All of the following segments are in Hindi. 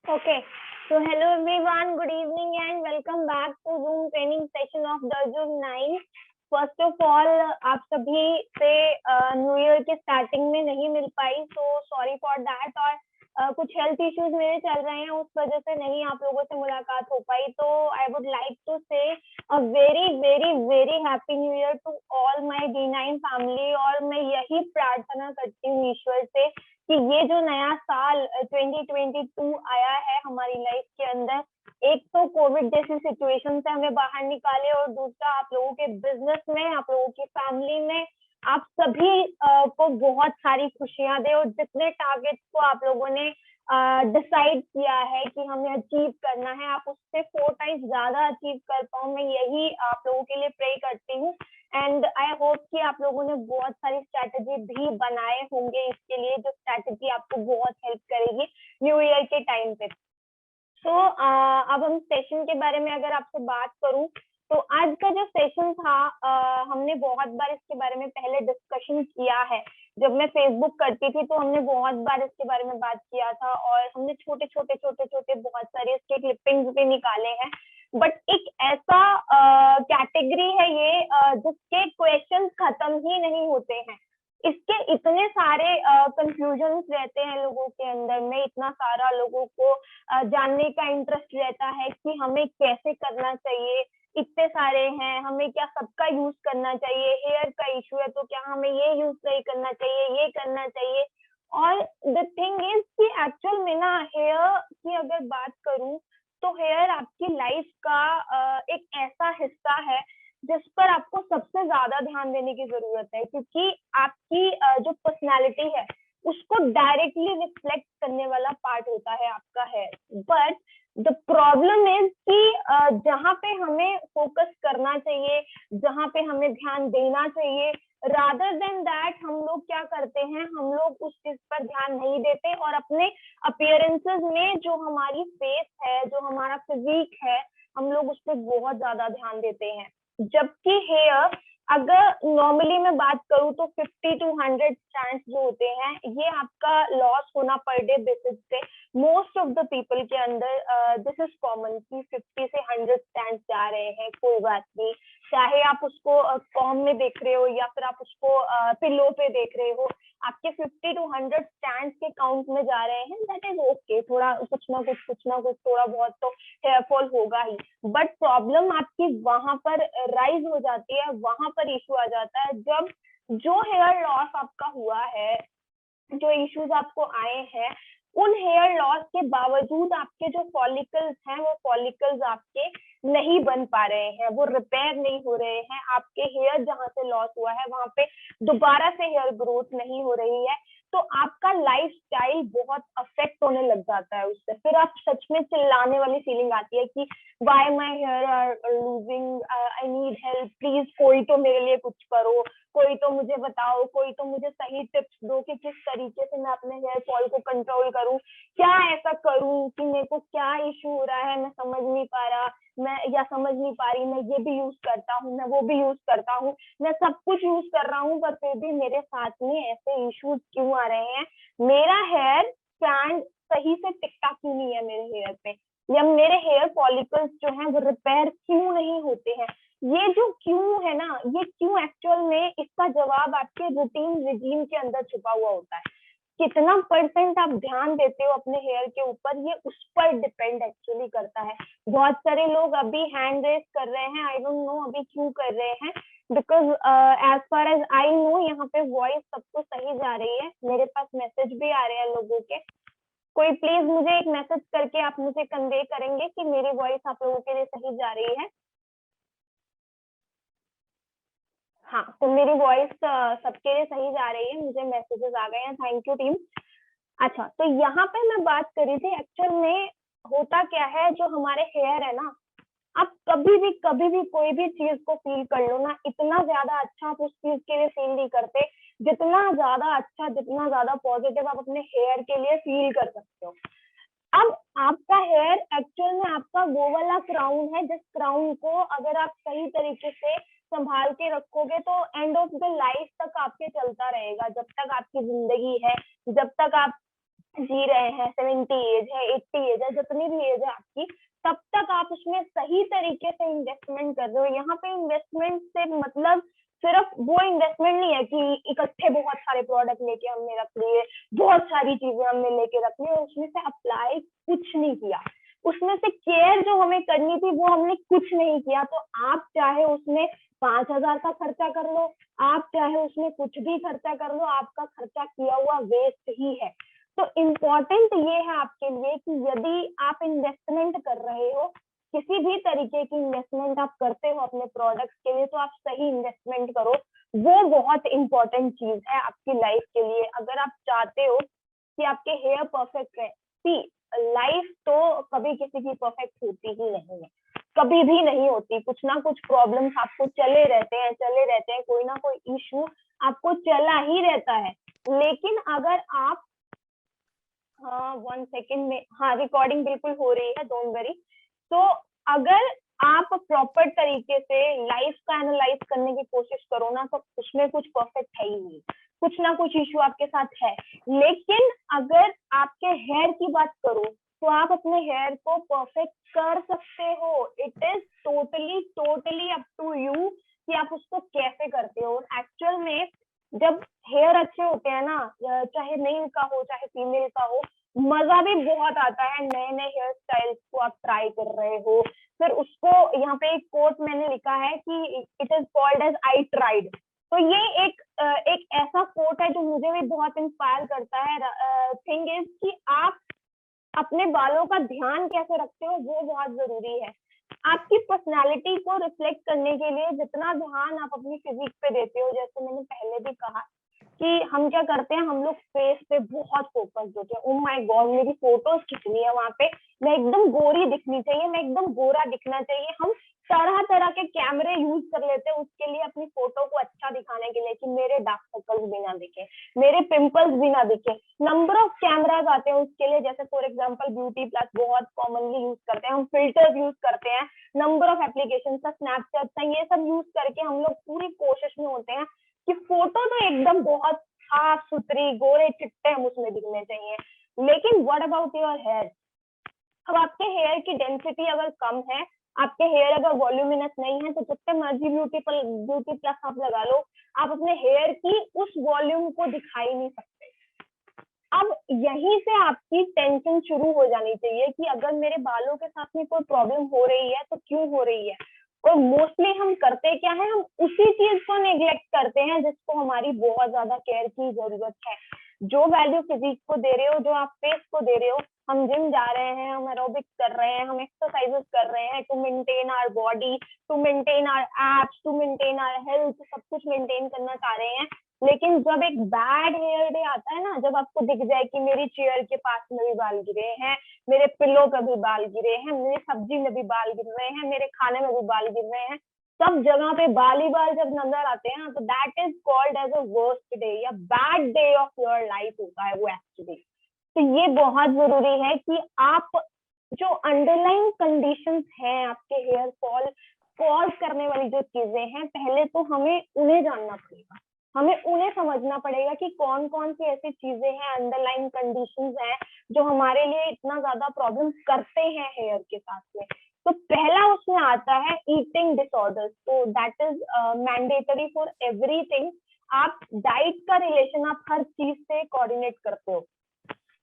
Okay. So hello everyone, good evening and welcome back to Zoom training session of the Zoom 9. First of all आप सभी से न्यू ईयर के स्टार्टिंग में नहीं मिल पाई, सो सॉरी फॉर दैट। और कुछ हेल्थ इश्यूज मेरे चल रहे हैं, उस वजह से नहीं आप लोगों से मुलाकात हो पाई। तो I would like to say a very very very happy new year to all my D9 family. और मैं यही प्रार्थना करती हूँ ईश्वर से कि ये जो नया साल 2022 आया है हमारी लाइफ के अंदर, एक तो कोविड जैसी सिचुएशन से हमें बाहर निकाले, और दूसरा आप लोगों के बिजनेस में, आप लोगों की फैमिली में, आप सभी को बहुत सारी खुशियां दे। और जितने टारगेट्स को आप लोगों ने डिसाइड किया है कि हमें अचीव करना है, आप उससे 4 टाइम्स ज्यादा अचीव कर पाओ, मैं यही आप लोगों के लिए प्रे करती हूँ। एंड आई होप कि आप लोगों ने बहुत सारी स्ट्रैटेजी भी बनाए होंगे इसके लिए, जो स्ट्रैटेजी आपको बहुत हेल्प करेगी न्यू ईयर के टाइम पे। तो अब हम सेशन के बारे में अगर आपसे बात करूं, तो आज का जो सेशन था, हमने बहुत बार इसके बारे में पहले डिस्कशन किया है। जब मैं फेसबुक करती थी तो हमने बहुत बार इसके बारे में बात किया था, और हमने छोटे छोटे छोटे छोटे बहुत सारे इसके क्लिपिंग्स भी निकाले हैं। बट एक ऐसा कैटेगरी है ये जिसके क्वेश्चंस खत्म ही नहीं होते हैं। इसके इतने सारे कंफ्यूजन रहते हैं लोगों के अंदर में, इतना सारा लोगों को जानने का इंटरेस्ट रहता है कि हमें कैसे करना चाहिए। इतने सारे हैं, हमें क्या सबका यूज करना चाहिए, हेयर का इशू है तो क्या हमें ये यूज नहीं करना चाहिए, ये करना चाहिए। और द थिंग इज कि एक्चुअल में ना, हेयर की अगर बात करूं तो हेयर आपकी लाइफ का एक ऐसा हिस्सा है जिस पर आपको सबसे ज्यादा ध्यान देने की जरूरत है, क्योंकि आपकी जो पर्सनालिटी है उसको डायरेक्टली रिफ्लेक्ट करने वाला पार्ट होता है आपका hair. But the problem is कि जहाँ पे हमें फोकस करना चाहिए, जहाँ पे हमें ध्यान देना चाहिए, रादर देन दैट हम लोग क्या करते हैं, हम लोग उस चीज पर ध्यान नहीं देते और अपने अपीयरेंसेस में, जो हमारी फेस है, जो हमारा फिजिक है, हम लोग उस पर बहुत ज्यादा ध्यान देते हैं। जबकि हेयर, अगर नॉर्मली मैं बात करूँ तो 50 to 100 स्टैंड्स जो होते हैं, ये आपका लॉस होना पर डे बेसिस पे मोस्ट ऑफ द पीपल के अंदर दिस इज कॉमन कि 50 से 100 स्टैंड्स जा रहे हैं। कोई बात नहीं, चाहे आप उसको कॉम में देख रहे हो या फिर आप उसको पिलो पे देख रहे हो, आपके 50 to 100 स्टैंड्स के काउंट में जा रहे हैं, दैट इज ओके। थोड़ा कुछ ना कुछ थोड़ा बहुत तो हेयर फॉल होगा ही। बट प्रॉब्लम आपकी वहां पर राइज हो जाती है, वहां पर इशू आ जाता है जब जो हेयर लॉस आपका हुआ है, जो इश्यूज आपको आए हैं, उन हेयर लॉस के बावजूद आपके जो फॉलिकल्स हैं, वो फॉलिकल्स आपके नहीं बन पा रहे हैं, वो रिपेयर नहीं हो रहे हैं। आपके हेयर जहां से लॉस हुआ है वहां पे दोबारा से हेयर ग्रोथ नहीं हो रही है, तो आपका लाइफ स्टाइल बहुत अफेक्ट होने लग जाता है उससे। फिर आप सच में चिल्लाने वाली फीलिंग आती है कि why my hair are losing, I need help, please कोई तो मेरे लिए कुछ करो, कोई तो मुझे बताओ, कोई तो मुझे सही टिप्स दो कि किस तरीके से मैं अपने हेयर फॉल को कंट्रोल करूं, क्या ऐसा करूं कि मेरे को क्या इशू हो रहा है, मैं समझ नहीं पा रहा, मैं या समझ नहीं पा रही, मैं ये भी यूज करता हूँ, मैं वो भी यूज करता हूँ, मैं सब कुछ यूज कर रहा हूँ, पर फिर भी मेरे साथ में ऐसे इश्यूज क्यों आ रहे हैं। मेरा हेयर स्टैंड सही से टिकता क्यों नहीं है मेरे हेयर पे, या मेरे हेयर फॉलिकल्स जो हैं वो रिपेयर क्यों नहीं होते हैं। ये जो क्यों है ना, ये क्यों एक्चुअल में इसका जवाब आपके रूटीन रिजीम के अंदर छुपा हुआ होता है। कितना परसेंट आप ध्यान देते हो अपने हेयर के ऊपर, ये उस पर डिपेंड एक्चुअली करता है। बहुत सारे लोग अभी हैंड रेस कर रहे हैं, आई डोंट नो अभी क्यों कर रहे हैं, because as far as I know यहाँ पे वॉइस सबको सही जा रही है। मेरे पास मैसेज भी आ रहे हैं लोगों के। कोई प्लीज मुझे एक मैसेज करके आप मुझे कन्वे करेंगे कि मेरी वॉइस आप लोगों के लिए सही जा रही है। हाँ, तो मेरी वॉइस सबके लिए सही जा रही है, मुझे मैसेजेस आ गए हैं, थैंक यू टीम। अच्छा, तो यहाँ पे मैं बात कर रही थी एक्चुअल में होता क्या है, जो हमारे हेयर है ना, आप कभी भी कोई भी चीज को फील कर लो ना, इतना ज्यादा अच्छा आप उस चीज के लिए फील नहीं करते जितना ज्यादा अच्छा, जितना ज्यादा पॉजिटिव आप अपने हेयर के लिए फील कर सकते हो। अब आपका हेयर एक्चुअल में आपका वो वाला क्राउन है, जिस क्राउन को अगर आप सही तरीके से संभाल के रखोगे तो एंड ऑफ द लाइफ तक आपके चलता रहेगा, जब तक आपकी जिंदगी है, जब तक आप जी रहे हैं, 70 एज है, 80 एज है, जितनी भी एज है आपकी, तब तक आप उसमें सही तरीके से इन्वेस्टमेंट कर रहे हो। यहाँ पे इन्वेस्टमेंट से मतलब सिर्फ वो इन्वेस्टमेंट नहीं है कि इकट्ठे बहुत सारे प्रोडक्ट लेके हमने रख लिए, बहुत सारी चीजें हमने लेके रख ली और उसमें से अप्लाई कुछ नहीं किया, उसमें से केयर जो हमें करनी थी वो हमने कुछ नहीं किया। तो आप चाहे उसमें 5,000 का खर्चा कर लो, आप चाहे उसमें कुछ भी खर्चा कर लो, आपका खर्चा किया हुआ वेस्ट ही है। तो इम्पोर्टेंट ये है आपके लिए कि यदि आप इन्वेस्टमेंट कर रहे हो, किसी भी तरीके की इन्वेस्टमेंट आप करते हो अपने प्रोडक्ट्स के लिए, तो आप सही इन्वेस्टमेंट करो। वो बहुत इंपॉर्टेंट चीज है आपकी लाइफ के लिए। अगर आप चाहते हो कि आपके हेयर परफेक्ट रहे, सी लाइफ तो कभी किसी की परफेक्ट होती ही नहीं है, कभी भी नहीं होती। कुछ ना कुछ प्रॉब्लम्स आपको चले रहते हैं, कोई ना कोई इशू आपको चला ही रहता है। लेकिन अगर आप, हाँ 1 सेकेंड में, हाँ रिकॉर्डिंग बिल्कुल हो रही है, डोंट वरी। तो अगर आप प्रॉपर तरीके से लाइफ का एनालाइज करने की कोशिश करो ना, तो उसमें कुछ परफेक्ट है ही नहीं, कुछ ना कुछ इशू आपके साथ है। लेकिन अगर आपके हेयर की बात करो, तो आप अपने हेयर को परफेक्ट कर सकते हो। It is totally totally up to you कि आप उसको कैसे करते हो। एक्चुअल में जब हेयर अच्छे होते हैं ना, चाहे मेल का हो चाहे फीमेल का हो, मजा भी बहुत आता है। नए नए हेयर स्टाइल्स को आप ट्राई कर रहे हो, फिर उसको, यहाँ पे एक कोट मैंने लिखा है कि it is called as I tried. तो ये एक ऐसा कोट है जो मुझे भी बहुत इंस्पायर करता है। थिंग इज कि आप अपने बालों का ध्यान कैसे रखते हो वो बहुत जरूरी है। आपकी पर्सनालिटी को रिफ्लेक्ट करने के लिए जितना ध्यान आप अपनी फिजिक पे देते हो, जैसे मैंने पहले भी कहा कि हम क्या करते हैं, हम लोग फेस पे बहुत फोकस होते हैं। ओ माय गॉड, मेरी फोटोज खिंचनी है वहां पे, मैं एकदम गोरी दिखनी चाहिए, मैं एकदम गोरा दिखना चाहिए। हम तरह तरह के कैमरे यूज कर लेते हैं उसके लिए, अपनी फोटो को अच्छा दिखाने के लिए, कि मेरे डार्क सर्कल्स भी ना दिखे, मेरे पिंपल्स भी ना दिखे। नंबर ऑफ कैमराज आते हैं उसके लिए, जैसे फॉर एग्जांपल ब्यूटी प्लस बहुत कॉमनली यूज करते हैं, हम फिल्टर्स यूज करते हैं, नंबर ऑफ एप्लीकेशन का, स्नैपचैट का, ये सब यूज करके हम लोग पूरी कोशिश में होते हैं कि फोटो तो एकदम बहुत साफ सुथरी, गोरे चिट्टे हम उसमें दिखने चाहिए। लेकिन व्हाट अबाउट योर हेयर? अब आपके हेयर की डेंसिटी अगर कम है, आपके हेयर अगर वॉल्यूमिनस नहीं है, तो जितने मर्जी ब्यूटी प्लस आप लगा लो, आप अपने हेयर की उस वॉल्यूम को दिखा ही नहीं सकते। अब यहीं से आपकी टेंशन शुरू हो जानी चाहिए कि अगर मेरे बालों के साथ में कोई प्रॉब्लम हो रही है तो क्यों हो रही है। और मोस्टली हम करते क्या है, हम उसी चीज को नेग्लेक्ट करते हैं जिसको हमारी बहुत ज्यादा केयर की जरूरत है। जो वैल्यू फिजिक को दे रहे हो, जो आप फेस को दे रहे हो, हम जिम जा रहे हैं, हम एरोबिक्स कर रहे हैं, हम एक्सरसाइजेस कर रहे हैं to maintain our body, to maintain our abs, to maintain our health, सब कुछ मेंटेन करना चाह रहे हैं। लेकिन जब एक बैड हेयर डे आता है ना, जब आपको दिख जाए कि मेरी चेयर के पास में भी बाल गिरे हैं, मेरे पिल्लो पे भी बाल गिरे हैं, मेरी सब्जी में भी बाल गिर रहे हैं, मेरे खाने में भी बाल गिर रहे हैं, सब जगह पे बाल ही बाल जब नजर आते हैं, तो that is called as a worst day या bad day of your life होता है वो एक्चुअली। तो ये बहुत जरूरी है कि आप जो अंडरलाइन कंडीशंस हैं आपके हेयर फॉल कॉज करने वाली जो चीजें हैं, पहले तो हमें उन्हें जानना पड़ेगा, हमें उन्हें समझना पड़ेगा कि कौन कौन सी ऐसी चीजें हैं, अंडरलाइन कंडीशंस हैं जो हमारे लिए इतना ज्यादा प्रॉब्लम करते हैं हेयर के साथ में। तो पहला उसमें आता है ईटिंग डिसऑर्डर्स। तो that is mandatory for everything. आप डाइट का रिलेशन आप हर चीज से कोऑर्डिनेट करते हो।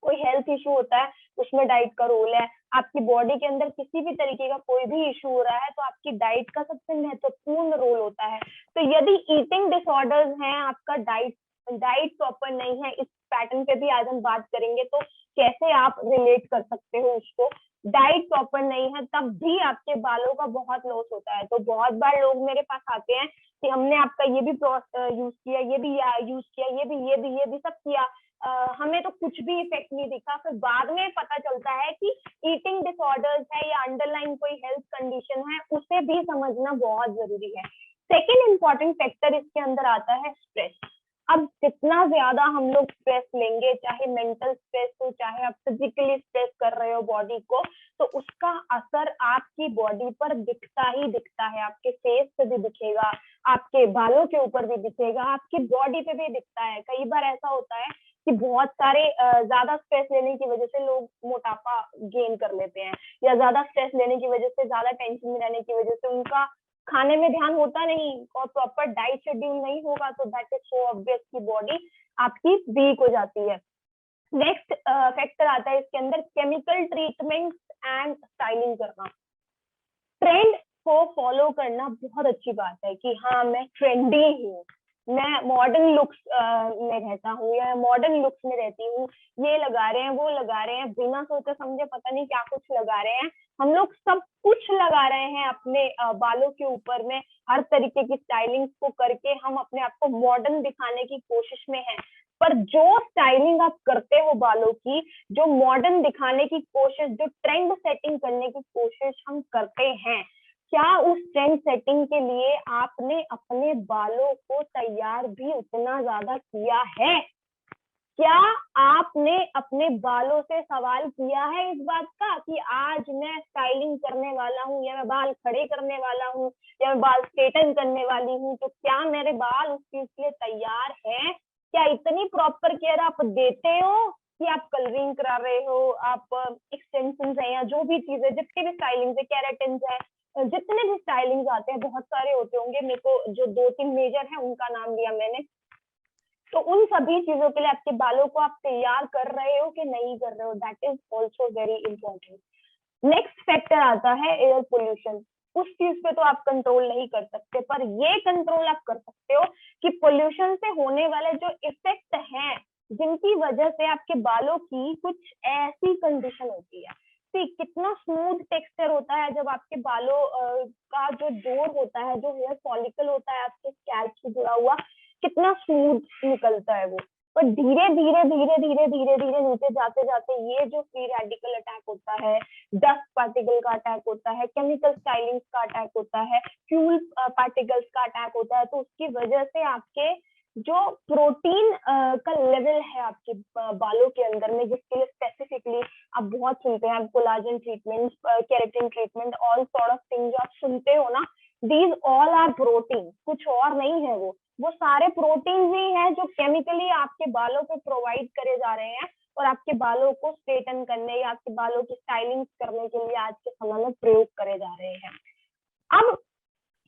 कोई हेल्थ इशू होता है, उसमें डाइट का रोल है। आपकी बॉडी के अंदर किसी भी तरीके का कोई भी इशू हो रहा है, तो आपकी डाइट का सबसे महत्वपूर्ण रोल होता है। तो यदि ईटिंग डिसऑर्डर्स हैं, आपका डाइट डाइट प्रॉपर नहीं है, इस पैटर्न पे भी आज हम बात करेंगे, तो कैसे आप रिलेट कर सकते हो उसको। डाइट प्रॉपर नहीं है तब भी आपके बालों का बहुत लॉस होता है। तो बहुत बार लोग मेरे पास आते हैं कि हमने आपका ये भी यूज किया, ये भी यूज किया, ये भी सब किया, हमें तो कुछ भी इफेक्ट नहीं दिखा। फिर बाद में पता चलता है कि ईटिंग डिसऑर्डर्स है या अंडरलाइन कोई हेल्थ कंडीशन है, उसे भी समझना बहुत जरूरी है। सेकेंड इंपॉर्टेंट फैक्टर इसके अंदर आता है स्ट्रेस। अब जितना ज्यादा हम लोग स्ट्रेस लेंगे, चाहे मेंटल स्ट्रेस हो, चाहे आप फिजिकली स्ट्रेस कर रहे हो बॉडी को, तो उसका असर आपकी बॉडी पर दिखता ही दिखता है। आपके फेस पे भी दिखेगा, आपके बालों के ऊपर भी दिखेगा, आपकी बॉडी पे भी दिखता है। कई बार ऐसा होता है कि बहुत सारे ज्यादा स्ट्रेस लेने की वजह से लोग मोटापा गेन कर लेते हैं, या ज्यादा स्ट्रेस लेने की वजह से, ज्यादा टेंशन में रहने की वजह से उनका खाने में ध्यान होता नहीं और प्रॉपर डाइट शेड्यूल नहीं होगा, तो दैट इज सो ऑब्वियस की बॉडी आपकी वीक हो जाती है। नेक्स्ट फैक्टर आता है इसके अंदर, केमिकल ट्रीटमेंट एंड स्टाइलिंग करना। ट्रेंड को फॉलो करना बहुत अच्छी बात है कि हाँ मैं ट्रेंडी हूँ, मैं मॉडर्न लुक्स में रहता हूँ या मॉडर्न लुक्स में रहती हूँ, ये लगा रहे हैं वो लगा रहे हैं, बिना सोचे समझे पता नहीं क्या कुछ लगा रहे हैं। हम लोग सब कुछ लगा रहे हैं अपने बालों के ऊपर में, हर तरीके की स्टाइलिंग को करके हम अपने आप को मॉडर्न दिखाने की कोशिश में हैं। पर जो स्टाइलिंग आप करते हो बालों की, जो मॉडर्न दिखाने की कोशिश, जो ट्रेंड सेटिंग करने की कोशिश हम करते हैं, क्या उस ट्रेंड सेटिंग के लिए आपने अपने बालों को तैयार भी उतना ज्यादा किया है? क्या आपने अपने बालों से सवाल किया है इस बात का कि आज मैं स्टाइलिंग करने वाला हूँ, या मैं बाल खड़े करने वाला हूँ, या मैं बाल स्ट्रेटन करने वाली हूँ, तो क्या मेरे बाल उस चीज के लिए तैयार है? क्या इतनी प्रॉपर केयर आप देते हो कि आप कलरिंग करा रहे हो, आप एक्सटेंशन है, या जो भी चीजें, जितनी भी स्टाइलिंग है, केराटिन है, जितने भी स्टाइलिंग आते हैं, बहुत सारे होते होंगे, मेरे को जो 2-3 मेजर है उनका नाम लिया मैंने, तो उन सभी चीजों के लिए आपके बालों को आप तैयार कर रहे हो कि नहीं कर रहे हो, that is also very important. Next factor आता है एयर पोल्यूशन। उस चीज पे तो आप कंट्रोल नहीं कर सकते, पर ये कंट्रोल आप कर सकते हो कि पोल्यूशन से होने वाले जो इफेक्ट हैं, जिनकी वजह से आपके बालों की कुछ ऐसी कंडीशन होती है, कितना स्मूथ टेक्सचर होता है जब आपके बालों का जो जोड़ होता है, जो हेयर फॉलिकल होता है आपके स्कैल्प से जुड़ा हुआ, कितना स्मूथ निकलता है वो। पर धीरे धीरे धीरे धीरे धीरे धीरे नीचे जाते जाते ये जो फ्री रेडिकल अटैक होता है, डस्ट पार्टिकल का अटैक होता है, केमिकल स्टाइलिंग का अटैक होता है, फ्यूल पार्टिकल्स का अटैक होता है, तो उसकी वजह से आपके जो प्रोटीन का लेवल है आपके बालों के अंदर में, जिसके लिए स्पेसिफिकली आप बहुत सुनते हैं, collagen treatment, keratin treatment, all sort of thing जो आप सुनते हो ना, दीज ऑल आर प्रोटीन, कुछ और नहीं है वो सारे प्रोटीन ही हैं जो केमिकली आपके बालों को प्रोवाइड करे जा रहे हैं और आपके बालों को स्ट्रेटन करने या आपके बालों की स्टाइलिंग करने के लिए आज के समय में प्रयोग करे जा रहे हैं। अब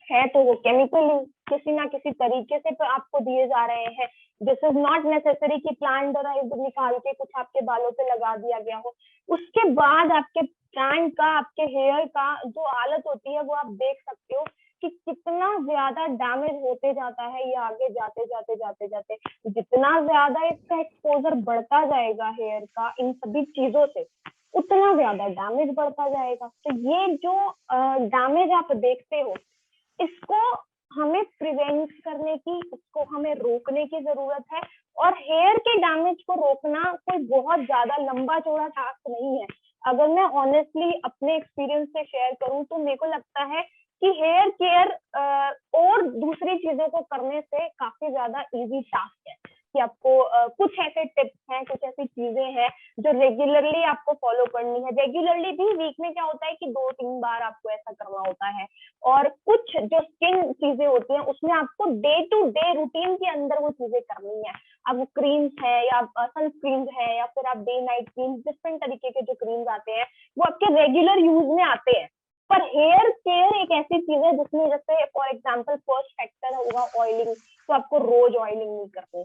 है तो वो केमिकली किसी ना किसी तरीके से तो आपको दिए जा रहे हैं। दिस इज नॉट नेसेसरी कि प्लांट ड्राइव निकाल के कुछ आपके बालों पे लगा दिया गया हो। उसके बाद आपके प्लांट का, आपके हेयर का जो हालत होती है वो आप देख सकते हो कि कितना ज्यादा डैमेज होते जाता है ये आगे जाते जाते जाते जाते। जितना ज्यादा इसका एक्सपोजर बढ़ता जाएगा हेयर का इन सभी चीजों से, उतना ज्यादा डैमेज बढ़ता जाएगा। तो ये जो डैमेज आप देखते हो, इसको हमें प्रिवेंट करने की, इसको हमें रोकने की जरूरत है। और हेयर के डैमेज को रोकना कोई बहुत ज्यादा लंबा चौड़ा टास्क नहीं है। अगर मैं ऑनेस्टली अपने एक्सपीरियंस से शेयर करूं तो मेरे को लगता है कि हेयर केयर और दूसरी चीजों को करने से काफी ज्यादा इजी टास्क है। कि आपको कुछ ऐसे टिप्स हैं, कुछ ऐसी चीजें हैं जो रेगुलरली आपको फॉलो करनी है। रेगुलरली भी वीक में क्या होता है कि 2-3 बार आपको ऐसा करना होता है। और कुछ जो स्किन चीजें होती हैं उसमें आपको डे टू डे रूटीन के अंदर वो चीजें करनी है। अब वो क्रीम्स है या सनस्क्रीन है या फिर आप डे नाइट क्रीम, डिफरेंट तरीके के जो क्रीम्स आते हैं वो आपके रेगुलर यूज में आते हैं। पर हेयर केयर एक ऐसी चीज है जिसमें जैसे फॉर एग्जाम्पल फर्स्ट फैक्टर होगा ऑयलिंग, तो आपको रोज ऑयलिंग नहीं करनी,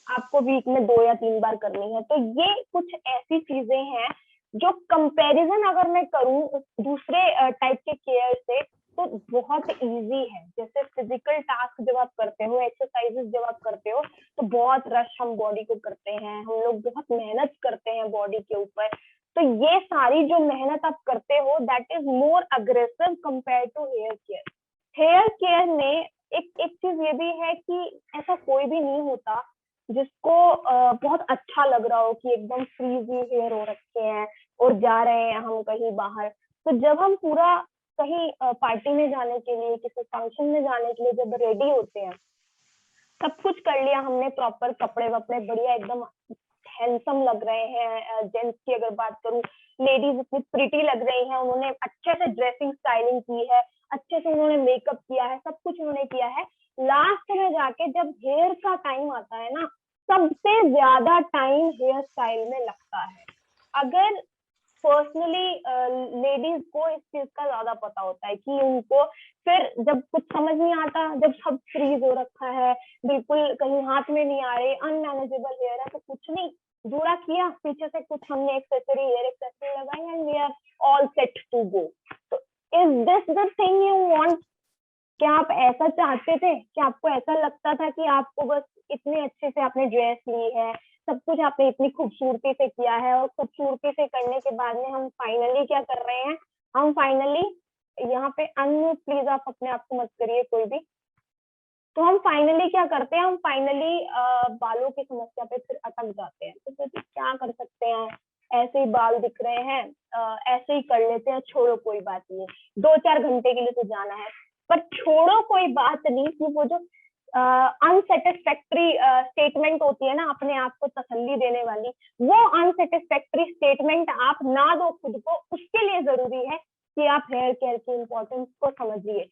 आपको वीक में 2 या 3 बार करनी है। तो ये कुछ ऐसी चीजें हैं जो कंपैरिजन अगर मैं करूं दूसरे टाइप के केयर से तो बहुत इजी है। जैसे फिजिकल टास्क जब आप करते हो, एक्सरसाइजेस जब आप करते हो, तो बहुत रश हम बॉडी को करते हैं, हम लोग बहुत मेहनत करते हैं बॉडी के ऊपर। तो ये सारी जो मेहनत आप करते हो that is more aggressive compare to hair care. Hair care में एक चीज ये भी है कि ऐसा कोई भी नहीं होता जिसको बहुत अच्छा लग रहा हो कि एकदम फ्रीजी हेयर हो रखे हैं और जा रहे हैं हम कहीं बाहर। तो जब हम पूरा कहीं पार्टी में जाने के लिए, किसी फंक्शन में जाने के लिए जब रेडी होते हैं, सब कुछ कर लिया हमने, प्रॉपर कपड़े वपड़े बढ़िया एकदम हैंडसम लग रहे हैं। जेंट्स की अगर बात करूं, लेडीज इतनी प्रिटी लग रही हैं, उन्होंने अच्छे से ड्रेसिंग स्टाइलिंग की है, अच्छे से उन्होंने मेकअप किया है, सब कुछ उन्होंने किया है। लास्ट में जाके जब हेयर का टाइम आता है ना, सबसे ज्यादा टाइम हेयर स्टाइल में लगता है। अगर पर्सनली लेडीज को इस चीज का ज्यादा पता होता है कि उनको फिर जब कुछ समझ नहीं आता, जब सब फ्रीज हो रखा है, बिल्कुल कहीं हाथ में नहीं आ रहे, अनमैनेजेबल हेयर है, तो कुछ नहीं, जूड़ा किया, पीछे से कुछ हमने एक्सेसरी, हेयर एक्सेसरी लगाई and we are all set to go. तो is this the thing you want? क्या आप ऐसा चाहते थे? क्या आपको ऐसा लगता था कि आपको बस इतने अच्छे से आपने ड्रेस ली है, सब कुछ आपने इतनी खूबसूरती से किया है, और खूबसूरती से करने के बाद में हम फाइनली क्या कर रहे हैं? हम फाइनली यहाँ पे अनम्यूट प्लीज, आप अपने आप को मत करिए कोई भी। तो हम फाइनली क्या करते हैं? हम फाइनली बालों की समस्या पे फिर अटक जाते हैं। तो फिर क्या कर सकते हैं? ऐसे ही बाल दिख रहे हैं, ऐसे ही कर लेते हैं, छोड़ो कोई बात नहीं, 2-4 घंटे के लिए तो जाना है, पर छोड़ो कोई बात नहीं कि वो जो अनसेटिस्फैक्ट्री स्टेटमेंट होती है ना, अपने आप को तसल्ली देने वाली, वो अनसेटिस्फैक्ट्री स्टेटमेंट आप ना दो खुद को। उसके लिए जरूरी है कि आप हेयर केयर की इम्पोर्टेंस को समझिए।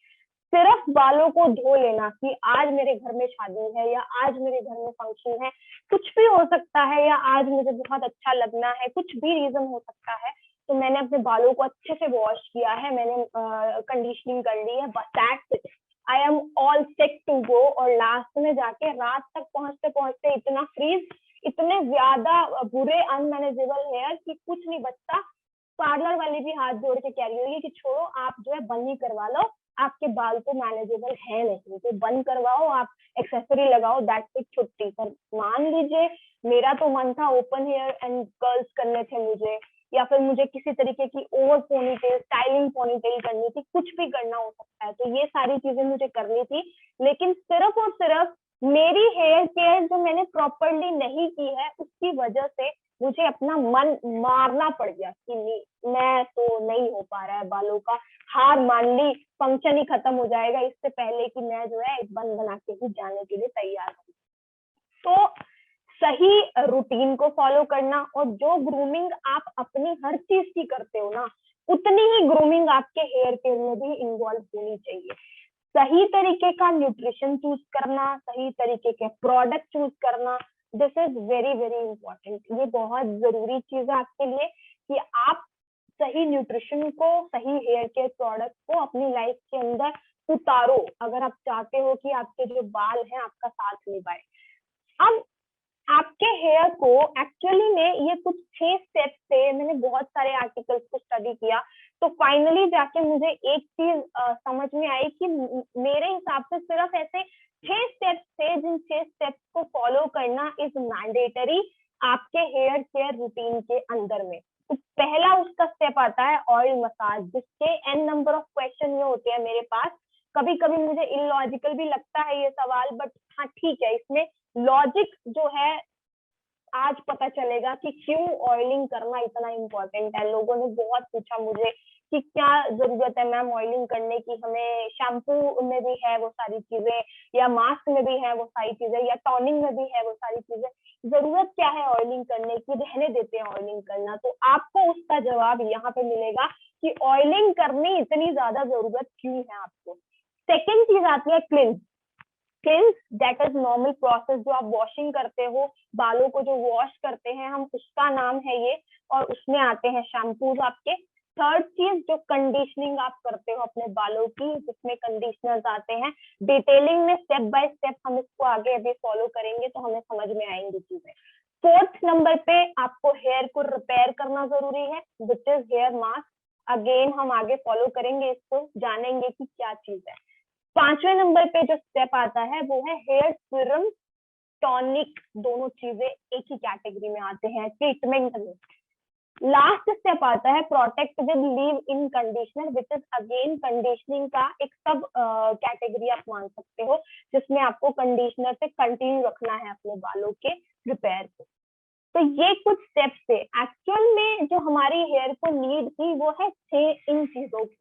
सिर्फ बालों को धो लेना कि आज मेरे घर में शादी है या आज मेरे घर में फंक्शन है, कुछ भी हो सकता है, या आज मुझे बहुत अच्छा लगना है, कुछ भी रीजन हो सकता है, तो मैंने अपने बालों को अच्छे से वॉश किया है, मैंने कंडीशनिंग कर ली है, बस that's it, I am all set to go. और लास्ट में जाके रात तक पहुंचते पहुंचते इतना फ्रीज, इतने ज्यादा बुरे अनमैनेजेबल हेयर कि कुछ नहीं बचता। पार्लर वाली भी हाथ जोड़ के कह रही होगी कि छोड़ो, आप जो है बंद ही करवा लो, आपके बाल तो मैनेजेबल है नहीं, तो बंद करवाओ, आप एक्सेसरी लगाओ, दैट्स इट, छुट्टी। पर मान लीजिए मेरा तो मन था ओपन हेयर एंड कर्ल्स करने थे मुझे, या फिर मुझे किसी तरीके की ओवर पोनीटेल, स्टाइलिंग पोनीटेल करनी थी, कुछ भी करना हो सकता है, तो ये सारी चीजें मुझे करनी थी। लेकिन सिर्फ और सिर्फ मेरी हेयर केयर जो मैंने प्रॉपरली नहीं की है, उसकी वजह से मुझे अपना मन मारना पड़ गया कि नहीं, मैं तो नहीं हो पा रहा है बालों का, हार मान ली, फंक्शन ही खत्म हो जाएगा इससे पहले कि मैं जो है एक बन बना के ही जाने के लिए तैयार हूँ। तो सही रूटीन को फॉलो करना, और जो ग्रूमिंग आप अपनी हर चीज की करते हो ना, उतनी ही ग्रूमिंग आपके हेयर केयर में भी इन्वॉल्व होनी चाहिए। सही तरीके का न्यूट्रिशन चूज करना, सही तरीके के प्रोडक्ट चूज करना, this is very very important. ये बहुत जरूरी चीज है आपके लिए कि आप सही न्यूट्रिशन को, सही हेयर केयर प्रोडक्ट को अपनी लाइफ के अंदर उतारो, अगर आप चाहते हो कि आपके जो बाल हैं आपका साथ निभाए। अब आपके हेयर को एक्चुअली में ये कुछ 6 स्टेप्स थे, मैंने बहुत सारे आर्टिकल्स को स्टडी किया, तो फाइनली जाके मुझे एक चीज समझ में आई कि मेरे हिसाब से सिर्फ ऐसे 6 स्टेप्स थे, जिन 6 स्टेप्स को फॉलो करना इज मैंडेटरी आपके हेयर केयर रूटीन के अंदर में। तो पहला उसका स्टेप आता है ऑयल मसाज, जिसके एन नंबर ऑफ क्वेश्चन ये होते हैं मेरे पास। कभी कभी मुझे इलॉजिकल भी लगता है ये सवाल, बट हाँ ठीक है, इसमें लॉजिक जो है आज पता चलेगा कि क्यों ऑयलिंग करना इतना इम्पोर्टेंट है। लोगों ने बहुत पूछा मुझे कि क्या जरूरत है मैम ऑयलिंग करने की, हमें शैम्पू में भी है वो सारी चीजें, या मास्क में भी है वो सारी चीजें, या टॉनिंग में भी है वो सारी चीजें, जरूरत क्या है ऑयलिंग करने की, रहने देते हैं ऑयलिंग करना। तो आपको उसका जवाब यहाँ पे मिलेगा कि ऑयलिंग करनी इतनी ज्यादा जरूरत क्यों है आपको। सेकेंड चीज आती है cleanse. Cleanse that is normal process, जो आप वॉशिंग करते हो, बालों को जो वॉश करते हैं हम, उसका नाम है ये, और उसमें आते हैं शैम्पूज आपके। थर्ड चीज जो कंडीशनिंग आप करते हो अपने बालों की, जिसमें कंडीशनर्स आते हैं। डिटेलिंग में स्टेप बाय स्टेप हम इसको आगे अभी फॉलो करेंगे तो हमें समझ में आएंगी चीजें। फोर्थ नंबर पे आपको हेयर को रिपेयर करना जरूरी है, which is here mask. Again हम आगे फॉलो करेंगे इसको, जानेंगे कि क्या चीज है। पांचवें नंबर पे जो स्टेप आता है वो है हेयर सीरम, टॉनिक, दोनों चीजें एक ही कैटेगरी में आते हैं ट्रीटमेंट में। लास्ट स्टेप आता है protect with leave in conditioner, which is again conditioning का एक सब कैटेगरी आप मान सकते हो, जिसमें आपको कंडीशनर से कंटिन्यू रखना है अपने बालों के रिपेयर को। तो ये कुछ स्टेप्स थे। एक्चुअल में जो हमारी हेयर को नीड थी वो है 6 इन चीजों की,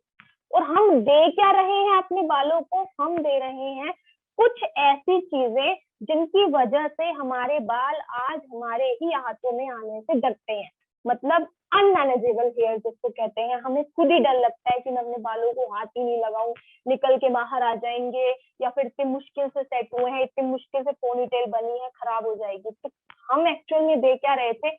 और हम दे क्या रहे हैं अपने बालों को? हम दे रहे हैं कुछ ऐसी चीजें जिनकी वजह से हमारे बाल आज हमारे ही हाथों में आने से डरते हैं। मतलब अनमैनेजेबल हेयर जिसको कहते हैं, हमें खुद ही डर लगता है कि मैं अपने बालों को हाथ ही नहीं लगाऊं, निकल के बाहर आ जाएंगे, या फिर इतनी मुश्किल से सेट हुए हैं, इतनी मुश्किल से पोनीटेल बनी है, खराब हो जाएगी। तो हम एक्चुअल में देख क्या रहे थे,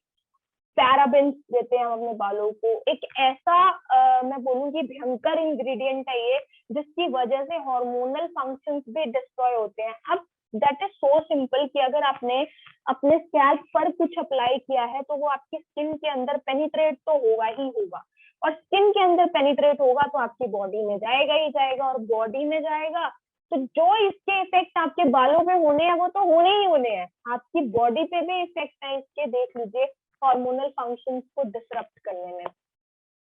पैराबेन्स देते हैं हम अपने बालों को। एक ऐसा मैं बोलूंगी भयंकर इंग्रेडिएंट है ये, जिसकी वजह से हार्मोनल फंक्शंस भी डिस्ट्रॉय होते हैं। अब दैट इज सो सिंपल कि अगर आपने अपने स्कैल्प पर कुछ अप्लाई किया है तो वो आपकी स्किन के अंदर पेनिट्रेट तो होगा ही होगा, और स्किन के अंदर पेनिट्रेट होगा तो आपकी बॉडी में जाएगा ही जाएगा, और बॉडी में जाएगा तो जो इसके इफेक्ट आपके बालों पे होने हैं वो तो होने ही होने हैं, आपकी बॉडी पे भी इफेक्ट है इसके, देख लीजिए, हार्मोनल फंक्शंस को डिसरप्ट करने में।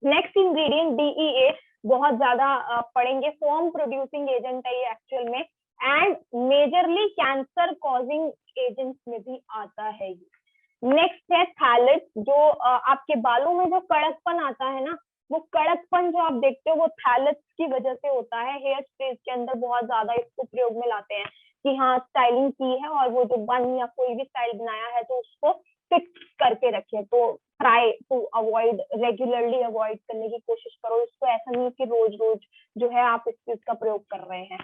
नेक्स्ट इंग्रेडिएंट DEA, बहुत ज्यादा पढ़ेंगे, फॉर्म प्रोड्यूसिंग एजेंट है ये एक्चुअल में, and majorly cancer causing agents में भी आता है ये। नेक्स्ट है थैलेट, जो आपके बालों में जो कड़कपन आता है ना, वो कड़कपन जो आप देखते हो वो थैलेट्स की वजह से होता है। हेयर स्प्रेज के अंदर बहुत ज्यादा इसको प्रयोग में लाते हैं कि हाँ स्टाइलिंग की है और वो जो बन या कोई भी स्टाइल बनाया है तो उसको फिक्स करके रखें। तो try to avoid, regularly avoid करने की कोशिश करो इसको, ऐसा नहीं कि रोज रोज जो है आप इस चीज का प्रयोग कर रहे हैं।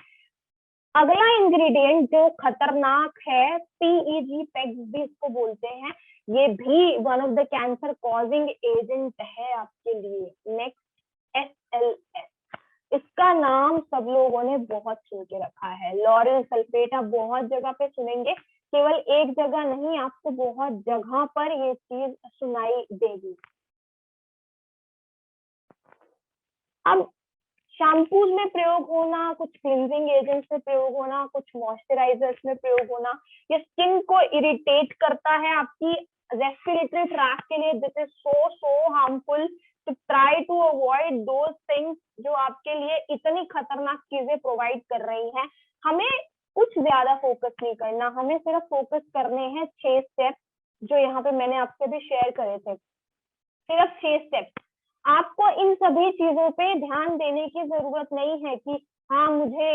अगला इंग्रेडिएंट जो खतरनाक है, PEG, पेग्स भी इसको बोलते हैं, ये भी one of the cancer causing agent है आपके लिए। नेक्स्ट SLS, इसका नाम सब लोगों ने बहुत सुन के रखा है, लॉरेल सल्फेट, आप बहुत जगह पे सुनेंगे, केवल एक जगह नहीं, आपको बहुत जगह पर ये चीज सुनाई देगी। अब शैम्पूज में प्रयोग होना, कुछ क्लींजिंग एजेंट्स में प्रयोग होना, कुछ मॉइस्चराइजर्स में प्रयोग होना, ये स्किन को इरिटेट करता है, आपकी रेस्पिरेटरी ट्रैक के लिए दिस इज सो हार्मफुल। तो try to avoid those things जो आपके लिए इतनी खतरनाक चीजें प्रोवाइड कर रही हैं। हमें कुछ ज्यादा फोकस नहीं करना, हमें सिर्फ फोकस करने हैं 6 स्टेप, जो यहाँ पे मैंने आपसे भी शेयर करे थे, सिर्फ 6 स्टेप। आपको इन सभी चीजों पे ध्यान देने की जरूरत नहीं है कि हाँ मुझे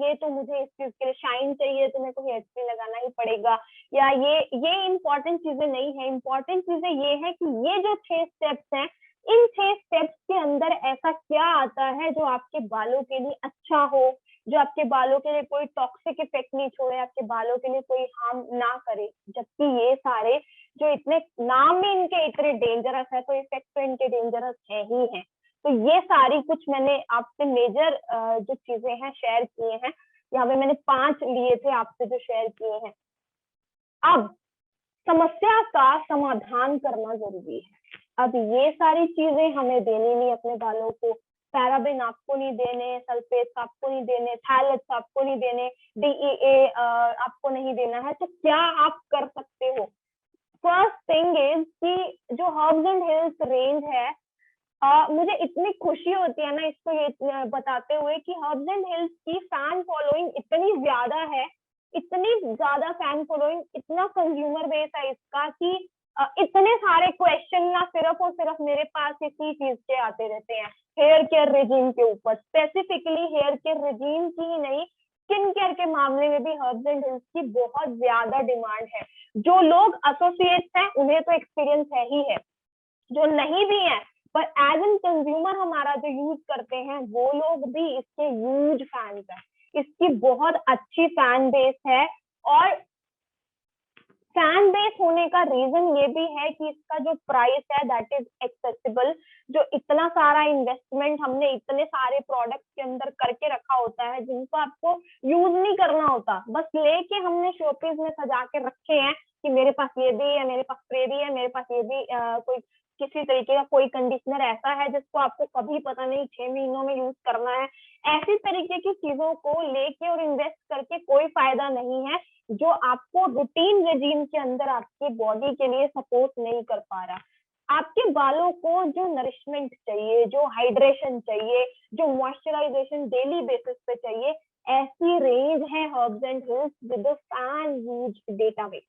ये तो मुझे इस चीज के लिए शाइन चाहिए तो मेरे को हेयर स्प्रे लगाना ही पड़ेगा, या ये इंपॉर्टेंट चीजें नहीं है। इंपॉर्टेंट चीजें ये है कि ये जो 6 स्टेप्स हैं, इन 6 स्टेप्स के अंदर ऐसा क्या आता है जो आपके बालों के लिए अच्छा हो, जो आपके बालों के लिए कोई टॉक्सिक इफेक्ट नहीं छोड़े, आपके बालों के लिए कोई हार्म ना करे। जबकि ये सारे जो इतने नाम में इनके इतने डेंजरस है, तो इफेक्ट तो इनके डेंजरस है ही है। तो ये सारी कुछ मैंने आपसे मेजर जो चीजें हैं शेयर किए हैं, यहाँ पे मैंने 5 लिए थे आपसे जो शेयर किए हैं। अब समस्या का समाधान करना जरूरी है। अब ये सारी चीजें हमें देनी नहीं अपने बालों को, पैराबेन आपको नहीं देने, सल्फेट्स आपको नहीं देने, थैलेट्स आपको नहीं देने, DEA आपको नहीं देना है, तो क्या आप कर सकते हो? फर्स्ट थिंग इज कि जो हर्ब्स एंड हिल्स रेंज है, मुझे इतनी खुशी होती है ना इसको ये बताते हुए कि हर्ब्स एंड हिल्स की फैन फॉलोइंग इतनी ज्यादा है, इतनी ज्यादा फैन फॉलोइंग, इतना कंज्यूमर बेस है इसका कि इतने सारे क्वेश्चन ना सिर्फ और सिर्फ मेरे पास इसी चीज के आते रहते हैं, हेयर केयर रेजिम के ऊपर, स्पेसिफिकली हेयर केयर रेजिम की ही नहीं, स्किन केयर के मामले में भी हर्ब्स एंड हिल्स की बहुत ज्यादा डिमांड है। जो लोग एसोसिएट्स हैं उन्हें तो एक्सपीरियंस है ही है, जो नहीं भी है पर एज एन कंज्यूमर हमारा जो यूज करते हैं वो लोग भी इसके ह्यूज फैंस हैं, इसकी बहुत अच्छी फैन बेस है। और फैन बेस होने का रीजन ये भी है कि इसका जो प्राइस है दैट इज एक्सेसिबल। जो इतना सारा इन्वेस्टमेंट हमने इतने सारे प्रोडक्ट्स के अंदर करके रखा होता है जिनको आपको यूज नहीं करना होता, बस लेके हमने शोपीस में सजा के रखे हैं कि मेरे पास ये भी है, मेरे पास स्प्रे भी है, मेरे पास ये भी कोई किसी तरीके का कोई कंडीशनर ऐसा है जिसको आपको कभी पता नहीं 6 महीनों में यूज करना है। ऐसी तरीके की चीजों को लेके और इन्वेस्ट करके कोई फायदा नहीं है जो आपको रूटीन रेजीम के अंदर आपकी बॉडी के लिए सपोर्ट नहीं कर पा रहा। आपके बालों को जो नरिशमेंट चाहिए, जो हाइड्रेशन चाहिए, जो मॉइस्चराइजेशन डेली बेसिस पे चाहिए, ऐसी रेंज है herbs and hills with fan huge database,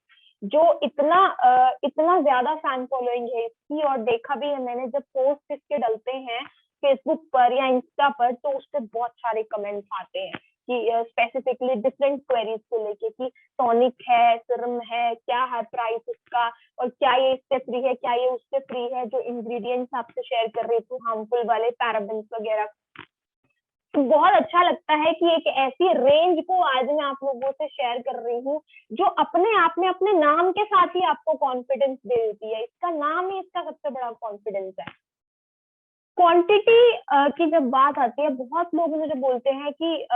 जो इतना ज्यादा फैन फॉलोइंग है इसकी। और देखा भी है मैंने, जब पोस्ट इसके डलते हैं फेसबुक पर या इंस्टा पर तो उस पर बहुत सारे कमेंट्स आते हैं कि स्पेसिफिकली डिफरेंट क्वेरीज को लेके कि टॉनिक है, सीरम है, क्या है प्राइस उसका, और क्या ये इससे फ्री है, क्या ये उससे फ्री है, जो इंग्रेडिएंट्स आपसे शेयर कर रही थी हार्मफुल वाले पैराबेन्स वगैरह। तो बहुत अच्छा लगता है कि एक ऐसी रेंज को आज मैं आप लोगों से शेयर कर रही हूँ जो अपने आप में अपने नाम के साथ ही आपको कॉन्फिडेंस दे देती है। इसका नाम ही इसका सबसे बड़ा कॉन्फिडेंस है। क्वांटिटी की जब बात आती है, बहुत लोग मुझे बोलते हैं कि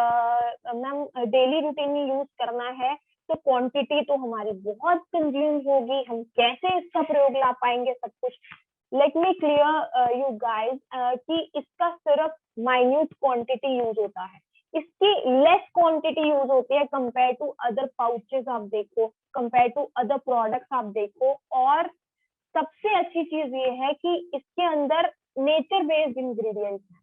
मैम डेली रूटीन में यूज करना है तो क्वांटिटी तो हमारी बहुत कंज्यूम होगी, हम कैसे इसका प्रयोग ला पाएंगे सब कुछ। Let me clear you guys कि इसका सिर्फ माइन्यूट क्वांटिटी यूज होता है, इसकी लेस क्वांटिटी यूज होती है कंपेयर टू अदर पाउचेस आप देखो, कंपेयर टू अदर प्रोडक्ट्स आप देखो। और सबसे अच्छी चीज ये है कि इसके अंदर नेचर बेस्ड इंग्रेडिएंट्स हैं,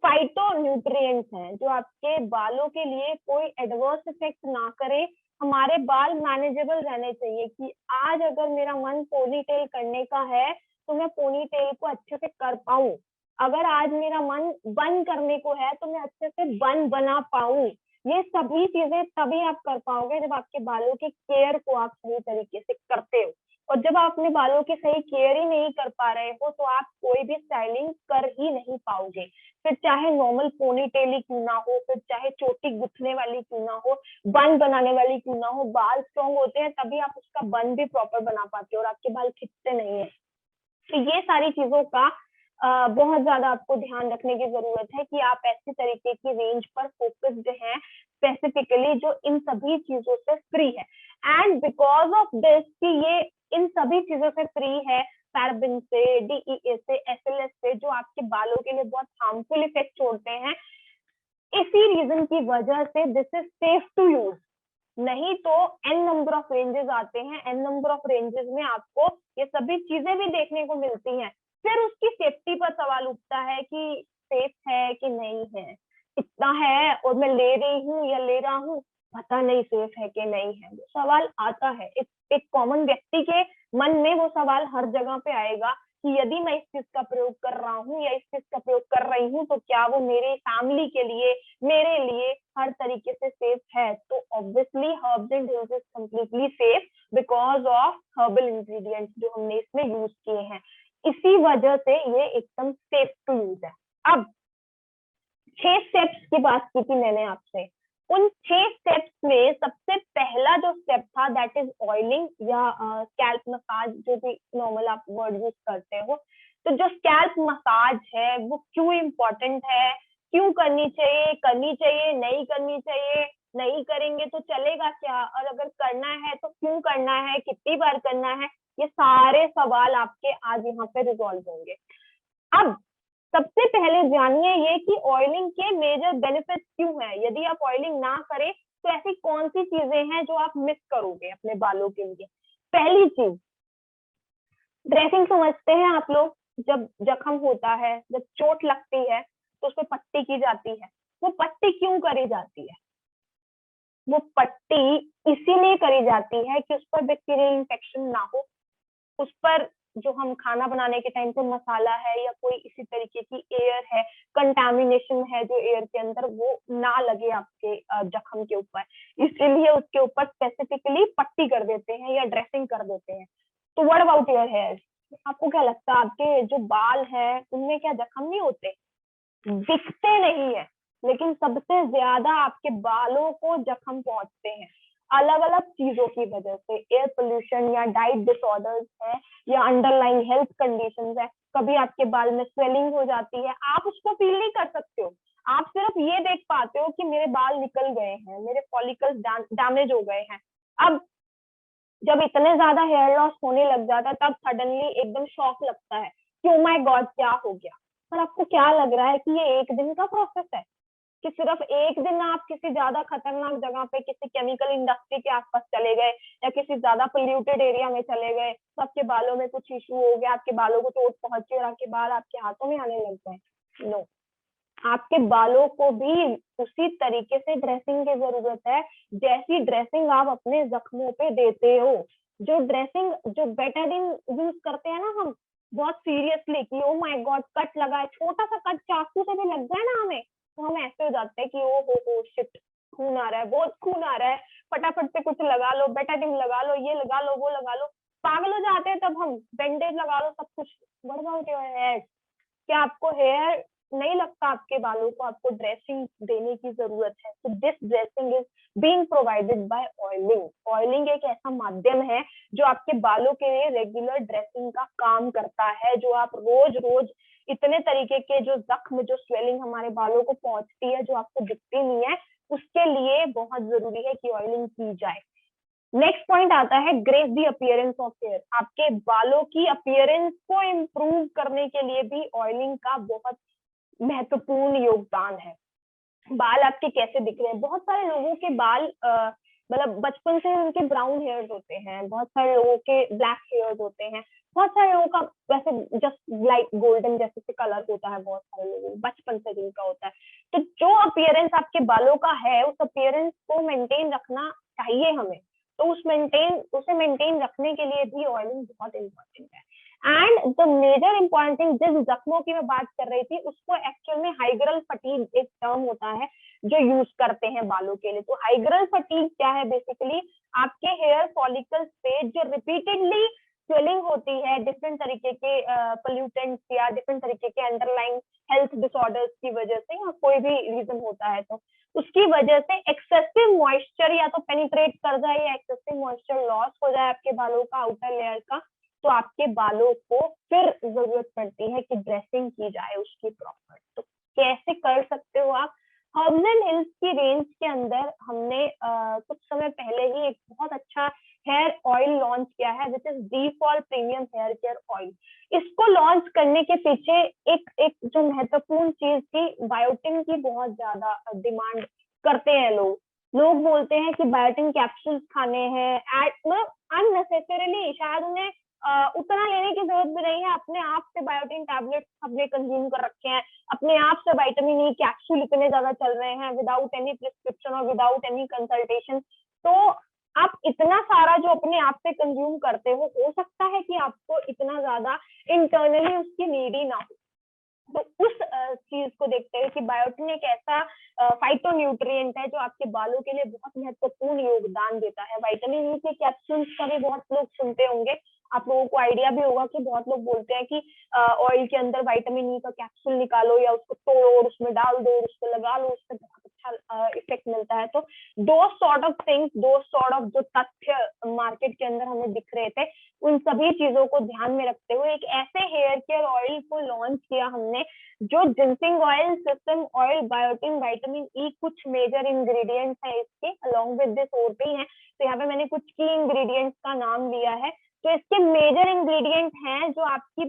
फाइटो न्यूट्रिएंट्स हैं, जो आपके बालों के लिए कोई एडवर्स इफेक्ट ना करे। हमारे बाल मैनेजेबल रहने चाहिए कि आज अगर मेरा मन पोनीटेल करने का है तो मैं पोनीटेल को अच्छे से कर पाऊं, अगर आज मेरा मन बन करने को है तो मैं अच्छे से बन बना पाऊं। ये सभी चीजें तभी आप कर पाओगे जब आपके बालों की केयर को आप सही तरीके से करते हो। और जब आप अपने बालों की सही केयर ही नहीं कर पा रहे हो तो आप कोई भी स्टाइलिंग कर ही नहीं पाओगे। फिर चाहे नॉर्मल पोनीटेल ही क्यों ना हो, फिर चाहे चोटी गुथने वाली क्यों ना हो, बन बनाने वाली क्यों ना हो, बाल स्ट्रॉन्ग होते हैं तभी आप उसका बन भी प्रॉपर बना पाते हो और आपके बाल खिंचते नहीं है। तो ये सारी चीजों का बहुत ज्यादा आपको ध्यान रखने की जरूरत है कि आप ऐसी तरीके की रेंज पर फोकस्ड हैं स्पेसिफिकली जो इन सभी चीजों से फ्री है। एंड बिकॉज ऑफ दिस कि ये इन सभी चीजों से फ्री है, पैराबेन से, DEA से, SLS से, जो आपके बालों के लिए बहुत हार्मफुल इफेक्ट छोड़ते हैं, इसी रीजन की वजह से this is safe to use. नहीं तो n नंबर ऑफ रेंजेस आते हैं, n नंबर ऑफ रेंजेस में आपको ये सभी चीजें भी देखने को मिलती हैं, फिर उसकी सेफ्टी पर सवाल उठता है कि सेफ है कि नहीं है, इतना है और मैं ले रही हूँ या ले रहा हूँ, पता नहीं सेफ है कि नहीं है, वो सवाल आता है। एक कॉमन व्यक्ति के मन में वो सवाल हर जगह पे आएगा कि यदि मैं इस चीज का प्रयोग कर रहा हूँ या इस चीज का प्रयोग कर रही हूँ तो क्या वो मेरे फैमिली के लिए, मेरे लिए हर तरीके से सेफ है। तो obviously herbs and drinks is completely safe because of herbal ingredients जो हमने इसमें यूज किए हैं, इसी वजह से ये एकदम सेफ टू यूज है। अब 6 स्टेप्स की बात की थी मैंने आपसे, उन 6 स्टेप्स में सबसे पहला जो स्टेप था दैट इज ऑयलिंग या स्कैल्प मसाज, जो भी नॉर्मल आप वर्ड यूज करते हो। तो जो स्कैल्प मसाज है वो क्यों इम्पोर्टेंट है, क्यों करनी चाहिए, नहीं करनी चाहिए, नहीं करेंगे तो चलेगा क्या, और अगर करना है तो क्यों करना है, कितनी बार करना है, ये सारे सवाल आपके आज यहाँ पे रिजॉल्व होंगे। अब सबसे पहले जानिए ये कि ऑयलिंग के मेजर बेनिफिट्स क्यों हैं। यदि आप ऑयलिंग ना करें तो ऐसी कौन सी चीजें हैं जो आप मिस करोगे अपने बालों के लिए। पहली चीज, ड्रेसिंग समझते हैं आप लोग, जब जख्म होता है, जब चोट लगती है तो उस पर पट्टी की जाती है। वो पट्टी क्यों करी जाती है, वो पट्टी इसीलिए करी जाती है कि उस पर बैक्टीरियल इन्फेक्शन ना हो, उस पर जो हम खाना बनाने के टाइम पे मसाला है या कोई इसी तरीके की एयर है, कंटामिनेशन है जो एयर के अंदर, वो ना लगे आपके जख्म के ऊपर, इसीलिए उसके ऊपर स्पेसिफिकली पट्टी कर देते हैं या ड्रेसिंग कर देते हैं। तो व्हाट अबाउट योर हेयर, आपको क्या लगता है आपके जो बाल हैं उनमें क्या जख्म नहीं होते? दिखते नहीं है, लेकिन सबसे ज्यादा आपके बालों को जख्म पहुंचते हैं अलग अलग चीजों की वजह से, एयर पोल्यूशन या डाइट डिसऑर्डर्स है या अंडरलाइन हेल्थ कंडीशंस है। कभी आपके बाल में स्वेलिंग हो जाती है, आप उसको फील नहीं कर सकते हो, आप सिर्फ ये देख पाते हो कि मेरे बाल निकल गए हैं, मेरे फॉलिकल्स डैमेज हो गए हैं। अब जब इतने ज्यादा हेयर लॉस होने लग जाता है तब सडनली एकदम शॉक लगता है कि ओ माय गॉड क्या हो गया। पर आपको क्या लग रहा है कि ये एक दिन का प्रोसेस है, कि सिर्फ एक दिन आप किसी ज्यादा खतरनाक जगह पे किसी केमिकल इंडस्ट्री के आसपास चले गए या किसी ज्यादा पोल्यूटेड एरिया में चले गए तो आपके बालों में कुछ इशू हो गया, आपके बालों को चोट पहुंची और आपके बाल आपके हाथों में आने लग गए? नो, आपके बालों को भी उसी तरीके से ड्रेसिंग की जरूरत है जैसी ड्रेसिंग आप अपने जख्मों पे देते हो। जो ड्रेसिंग, जो बेटाडीन यूज करते हैं ना हम बहुत सीरियसली कि ओ माय गॉड कट लगा है, छोटा सा कट चाकू से भी लग जाए ना हमें तो हम ऐसे हो जाते हैं कि ओ हो शिट, खून आ रहा है, बहुत खून आ रहा है, फटाफट से कुछ लगा लो, बेटाडिन लगा लो, ये लगा लो, वो लगा लो, पागल हो जाते हैं तब हम, बैंडेज लगा लो, सब कुछ। What about your hair? क्या आपको हेयर नहीं लगता आपके बालों को आपको ड्रेसिंग देने की जरूरत है? तो this dressing is being provided by oiling. Oiling एक ऐसा माध्यम है जो आपके बालों के लिए रेगुलर ड्रेसिंग का काम करता है, जो आप रोज रोज इतने तरीके के जो जख्म, जो स्वेलिंग हमारे बालों को पहुंचती है, जो आपको दिखती नहीं है, उसके लिए बहुत जरूरी है कि ऑयलिंग की जाए। नेक्स्ट पॉइंट आता है grace the appearance of hair. आपके बालों की अपीयरेंस को इम्प्रूव करने के लिए भी ऑयलिंग का बहुत महत्वपूर्ण योगदान है। बाल आपके कैसे दिख रहे हैं? बहुत सारे लोगों के बाल मतलब बचपन से उनके ब्राउन हेयर्स होते हैं, बहुत सारे लोगों के ब्लैक हेयर्स होते हैं, बहुत सारे लोगों का वैसे जस्ट लाइक गोल्डन जैसे से कलर होता है, बहुत सारे लोगों बचपन से जिनका होता है। तो जो अपीयरेंस आपके बालों का है, उस अपीयरेंस को मेंटेन रखना चाहिए हमें। तो उसे मेंटेन रखने के लिए भी ऑयलिंग बहुत इंपॉर्टेंट है। And the major important thing, जिस जख्मों की मैं बात कर रही थी, उसको एक्चुअल में हाइग्रल फटीग एक टर्म होता है जो यूज करते हैं बालों के लिए। तो हाइग्रल फटीग क्या है? बेसिकली आपके हेयर फॉलिकल्स पे जो रिपीटेडली स्वेलिंग होती है डिफरेंट तरीके के पोल्यूटेंट्स या डिफरेंट तरीके के अंडरलाइन हेल्थ डिसऑर्डर्स की वजह से, या कोई भी रीजन होता है, तो उसकी वजह से एक्सेसिव मॉइस्चर या तो पेनिट्रेट कर जाए या एक्सेसिव मॉइस्चर लॉस हो जाए आपके बालों का आउटर लेयर का, तो आपके बालों को फिर जरूरत पड़ती है कि ड्रेसिंग की जाए उसकी प्रॉपर। तो कैसे कर सकते हो आप? हर्ब्स एंड हिल्स की रेंज के अंदर हमने कुछ समय पहले ही एक बहुत अच्छा हेयर ऑयल लॉन्च किया है, विच इज डीफॉल प्रीमियम हेयर केयर ऑयल। इसको लॉन्च करने के पीछे एक एक जो महत्वपूर्ण चीज थी, बायोटिन की बहुत ज्यादा डिमांड करते हैं लोग। लोग बोलते हैं कि बायोटिन कैप्सूल्स खाने हैं, मतलब अननेसेसरीली, शायद उन्हें उतना लेने की जरूरत भी नहीं है, अपने आप से बायोटिन टैबलेट अपने कंज्यूम कर रखे हैं, अपने आप से विटामिन ई कैप्सूल इतने ज्यादा चल रहे हैं विदाउट एनी प्रिस्क्रिप्शन और विदाउट एनी कंसल्टेशन। तो आप इतना सारा जो अपने आप से कंज्यूम करते हो सकता है कि आपको इतना ज्यादा इंटरनली उसकी नीड ही ना हो। तो उस चीज को देखते हुए कि बायोटिन एक ऐसा फाइटोन्यूट्रिएंट है जो आपके बालों के लिए बहुत महत्वपूर्ण योगदान देता है। विटामिन ई के कैप्सूल्स का भी बहुत लोग सुनते होंगे, आप लोगों को आइडिया भी होगा कि बहुत लोग बोलते हैं कि ऑयल के अंदर विटामिन ई का कैप्सूल निकालो या उसको तोड़ो और उसमें डाल दो और उसको लगा लो, उससे बहुत अच्छा इफेक्ट मिलता है। तो दो सॉर्ट ऑफ थिंग्स, दो सॉर्ट ऑफ जो तथ्य मार्केट के अंदर हमें दिख रहे थे, उन सभी चीजों को ध्यान में रखते हुए एक ऐसे हेयर केयर ऑयल को लॉन्च किया हमने जो जिंसिंग ऑयल, सिस्टम ऑयल, बायोटिन, विटामिन ई कुछ मेजर इंग्रेडिएंट्स हैं इसके, अलोंग विद दिस और भी हैं। तो यहाँ पे मैंने कुछ की इंग्रेडिएंट्स का नाम लिया है। तो इसके मेजर इंग्रेडिएंट हैं जो आपकी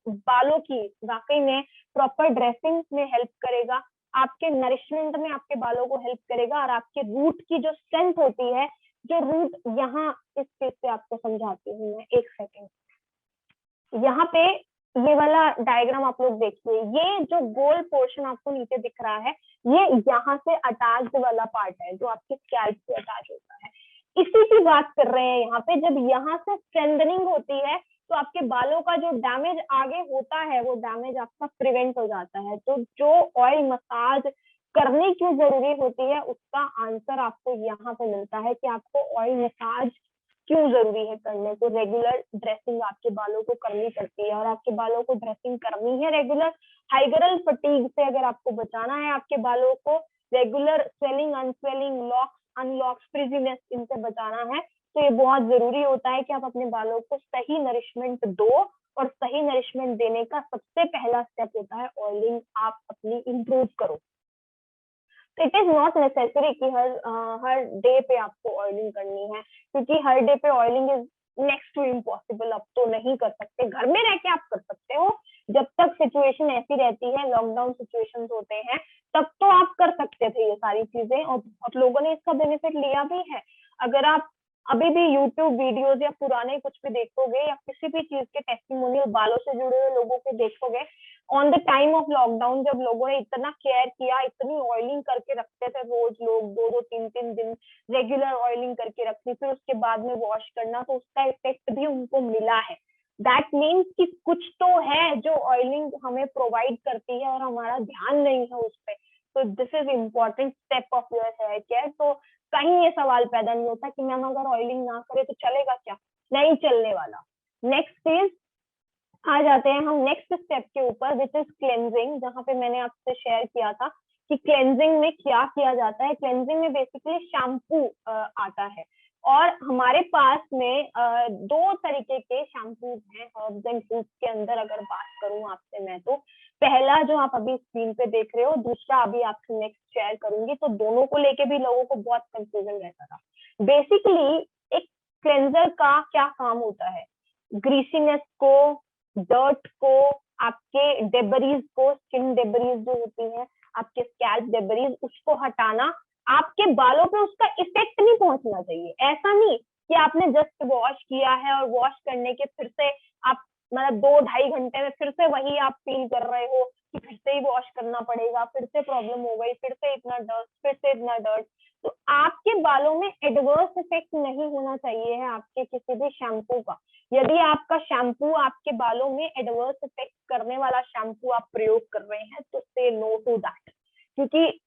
बालों की वाकई में प्रॉपर ड्रेसिंग में हेल्प करेगा, आपके नरिशमेंट में आपके बालों को हेल्प करेगा, और आपके रूट की जो स्ट्रेंथ होती है, जो रूट, यहाँ इस चीज से आपको समझाती हूँ मैं, एक सेकेंड। यहाँ पे ये वाला डायग्राम आप लोग देखिए, ये जो गोल पोर्शन आपको नीचे दिख रहा है, ये यहाँ से अटैच्ड वाला पार्ट है जो आपके स्कैल्प से अटैच होता है। इसी की बात कर रहे हैं यहाँ पे। जब यहाँ से स्ट्रेंथनिंग होती है तो आपके बालों का जो डैमेज आगे होता है, वो डैमेज आपका प्रिवेंट हो जाता है। तो जो ऑयल मसाज करने क्यों जरूरी होती है, उसका आंसर आपको यहाँ पे मिलता है कि आपको ऑयल मसाज क्यों जरूरी है करने को। रेगुलर ड्रेसिंग आपके बालों को करनी पड़ती है, और आपके बालों को ड्रेसिंग करनी है रेगुलर। हाइग्रल फटीग से अगर आपको बचाना है आपके बालों को, regular swelling, unswelling, locks, unlocks, frizziness, इनसे बचाना है, तो ये बहुत जरूरी होता है कि आप अपने बालों को सही नरिशमेंट दो। और सही नरिशमेंट देने का सबसे पहला स्टेप होता है ऑयलिंग, आप अपनी इम्प्रूव करो। इट इज नॉट नेसेसरी कि हर डे पे आपको ऑयलिंग करनी है, क्योंकि हर डे पे oiling is next to impossible. अब तो नहीं कर सकते, घर में रह के आप कर सकते हो, जब तक सिचुएशन ऐसी रहती है, लॉकडाउन सिचुएशन होते हैं, तब तो आप कर सकते थे ये सारी चीजें, और बहुत लोगों ने इसका बेनिफिट लिया भी है। अगर आप अभी भी यूट्यूब वीडियोस या पुराने कुछ भी देखोगे, या किसी भी चीज के टेस्टिमोनियल बालों से जुड़े हुए लोगों के देखोगे, on the time of lockdown जब लोगों ने इतना केयर किया, इतनी ऑयलिंग करके रखते थे रोज लोग, 2-2, 3-3 दिन रेगुलर ऑयलिंग करके रखनी, फिर उसके बाद में वॉश करना, तो उसका इफेक्ट भी उनको मिला है। दैट मीन्स कि कुछ तो है जो ऑयलिंग हमें प्रोवाइड करती है और हमारा ध्यान नहीं है उस पर। तो this is important step of your hair care. तो कहीं ये सवाल पैदा नहीं होता कि मैम अगर ऑयलिंग ना करे तो चलेगा क्या, नहीं चलने वाला। नेक्स्ट इज, आ जाते हैं हम नेक्स्ट स्टेप के ऊपर विच इज क्लेंजिंग, जहां पे मैंने आपसे शेयर किया था कि क्लेंजिंग में क्या किया जाता है। क्लेंजिंग में बेसिकली शैम्पू आता है, और हमारे पास में दो तरीके के शैम्पूज हैं हर्ब्स एंड फ्रूट्स के अंदर। अगर बात करूं आपसे मैं, तो पहला जो आप अभी स्क्रीन पे देख रहे हो, दूसरा अभी आपसे नेक्स्ट शेयर करूंगी। तो दोनों को लेके भी लोगों को बहुत कंफ्यूजन रहता था। बेसिकली एक क्लेंजर का क्या काम होता है, ग्रीसीनेस को, डर्ट को, आपके डेबरीज को, स्किन डेबरीज जो होती है, आपके स्कैल्प डेबरीज, उसको हटाना। आपके बालों पे उसका इफेक्ट नहीं पहुंचना चाहिए। ऐसा नहीं कि आपने जस्ट वॉश किया है और वॉश करने के फिर से आप मतलब 2-2.5 घंटे में फिर से वही आप फील कर रहे हो कि फिर से ही वॉश करना पड़ेगा, फिर से प्रॉब्लम हो गई, फिर से इतना डस्ट, फिर से इतना डर्ट। तो आपके बालों में एडवर्स इफेक्ट नहीं होना चाहिए है आपके किसी भी शैम्पू का। यदि आपका शैम्पू आपके बालों में एडवर्स इफेक्ट करने वाला शैम्पू आप प्रयोग कर रहे हैं तो से नो टू दैट, क्योंकि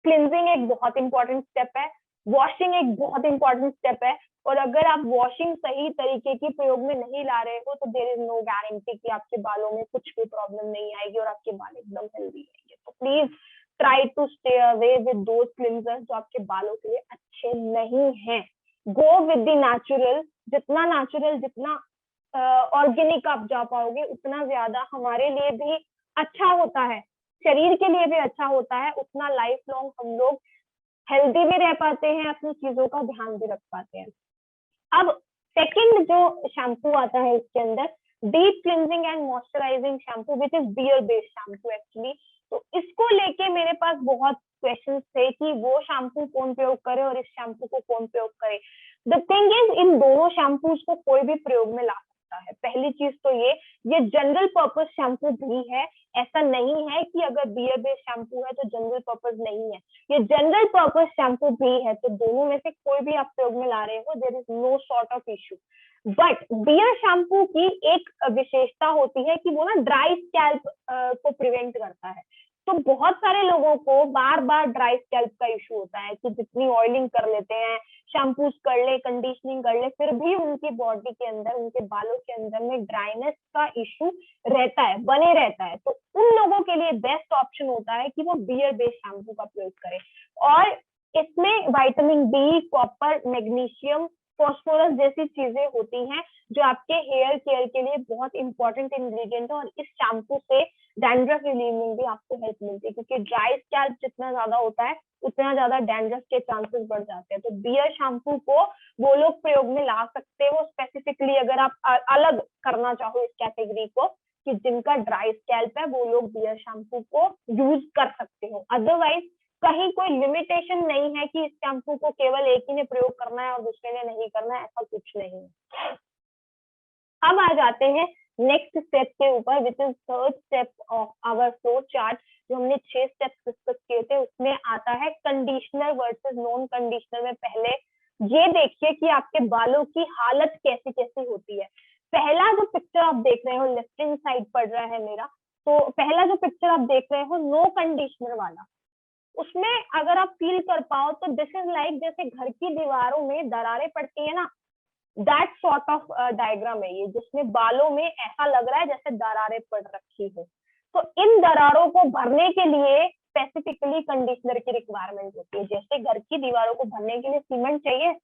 क्लिनजिंग एक बहुत इंपॉर्टेंट स्टेप है, वॉशिंग एक बहुत इंपॉर्टेंट स्टेप है। और अगर आप वॉशिंग सही तरीके की प्रयोग में नहीं ला रहे हो तो देयर इज नो गारंटी कि आपके बालों में कुछ भी प्रॉब्लम नहीं आएगी और आपके बाल एकदम हेल्दी रहेंगे। तो please try to stay away with those cleansers जो आपके बालों के लिए अच्छे नहीं हैं। गो विद द नेचुरल, जितना ऑर्गेनिक आप जा पाओगे उतना ज्यादा हमारे लिए भी अच्छा होता है, शरीर के लिए भी अच्छा होता है। उतना लाइफ लॉन्ग हम लोग हेल्दी भी रह पाते हैं, अपनी चीजों का ध्यान भी रख पाते हैं। अब सेकंड जो शैम्पू आता है इसके अंदर, deep cleansing and moisturising shampoo which is beer based shampoo actually. तो इसको लेके मेरे पास बहुत क्वेश्चंस थे कि वो शैम्पू कौन प्रयोग करे और इस शैम्पू को कौन प्रयोग करे। द थिंग इज, इन दोनों शैम्पूज को कोई भी प्रयोग में ला सकता है। पहली चीज तो ये जनरल पर्पस शैम्पू भी है। ऐसा नहीं है कि अगर बियर बेस्ड शैम्पू है तो जनरल पर्पस नहीं है, ये जनरल पर्पस शैम्पू भी है। तो दोनों में से कोई भी आप प्रयोग में ला रहे हो, there is no sort of issue. But beer shampoo की एक विशेषता होती है कि वो ना ड्राई स्कैल्प को प्रिवेंट करता है। तो बहुत सारे लोगों को बार बार ड्राई स्कैल्प का इशू होता है कि जितनी ऑयलिंग कर लेते हैं, शैम्पूज कर ले, कंडीशनिंग कर ले, फिर भी उनकी बॉडी के अंदर, उनके बालों के अंदर में ड्राइनेस का इशू रहता है, बने रहता है। तो उन लोगों के लिए बेस्ट ऑप्शन होता है कि वो बियर बेस्ड शैम्पू का प्रयोग करें। और इसमें vitamin B, copper, magnesium, phosphorus जैसी चीजें होती हैं जो आपके हेयर केयर के लिए बहुत इंपॉर्टेंट इंग्रेडिएंट है। और इस शैम्पू से डैंड्रफ रिलीविंग भी आपको हेल्प मिलती है, क्योंकि ड्राई स्कैल्प जितना ज्यादा होता है उतना ज्यादा डैंड्रफ के चांसेस बढ़ जाते हैं। तो बियर शैम्पू को वो लोग प्रयोग में ला सकते हो स्पेसिफिकली, अगर आप अलग करना चाहो इस कैटेगरी को कि जिनका ड्राई स्कैल्प है, वो लोग बियर शैम्पू को यूज कर सकते हो। अदरवाइज कहीं कोई लिमिटेशन नहीं है कि इस शैम्पू को केवल एक ही ने प्रयोग करना है और दूसरे ने नहीं करना है, ऐसा कुछ नहीं है। अब आ जाते हैं नेक्स्ट स्टेप के ऊपर which is third step of our flow chart. जो हमने 6 स्टेप्स डिस्कस किए थे उसमें आता है कंडीशनर वर्सेस नॉन कंडीशनर में पहले ये देखिए कि आपके बालों की हालत कैसी कैसी होती है। पहला जो पिक्चर आप देख रहे हो, लेफ्ट हैंड साइड पड़ रहा है मेरा, तो पहला जो पिक्चर आप देख रहे हो नो कंडीशनर वाला, उसमें अगर आप फील कर पाओ तो दिस इज लाइक जैसे घर की दीवारों में दरारें पड़ती है ना, दैट सॉर्ट ऑफ डायग्राम है ये, जिसमें बालों में ऐसा लग रहा है जैसे दरारें पड़ रखी हो। तो इन दरारों को भरने के लिए स्पेसिफिकली कंडीशनर की रिक्वायरमेंट होती है। जैसे घर की दीवारों को भरने के लिए सीमेंट चाहिए,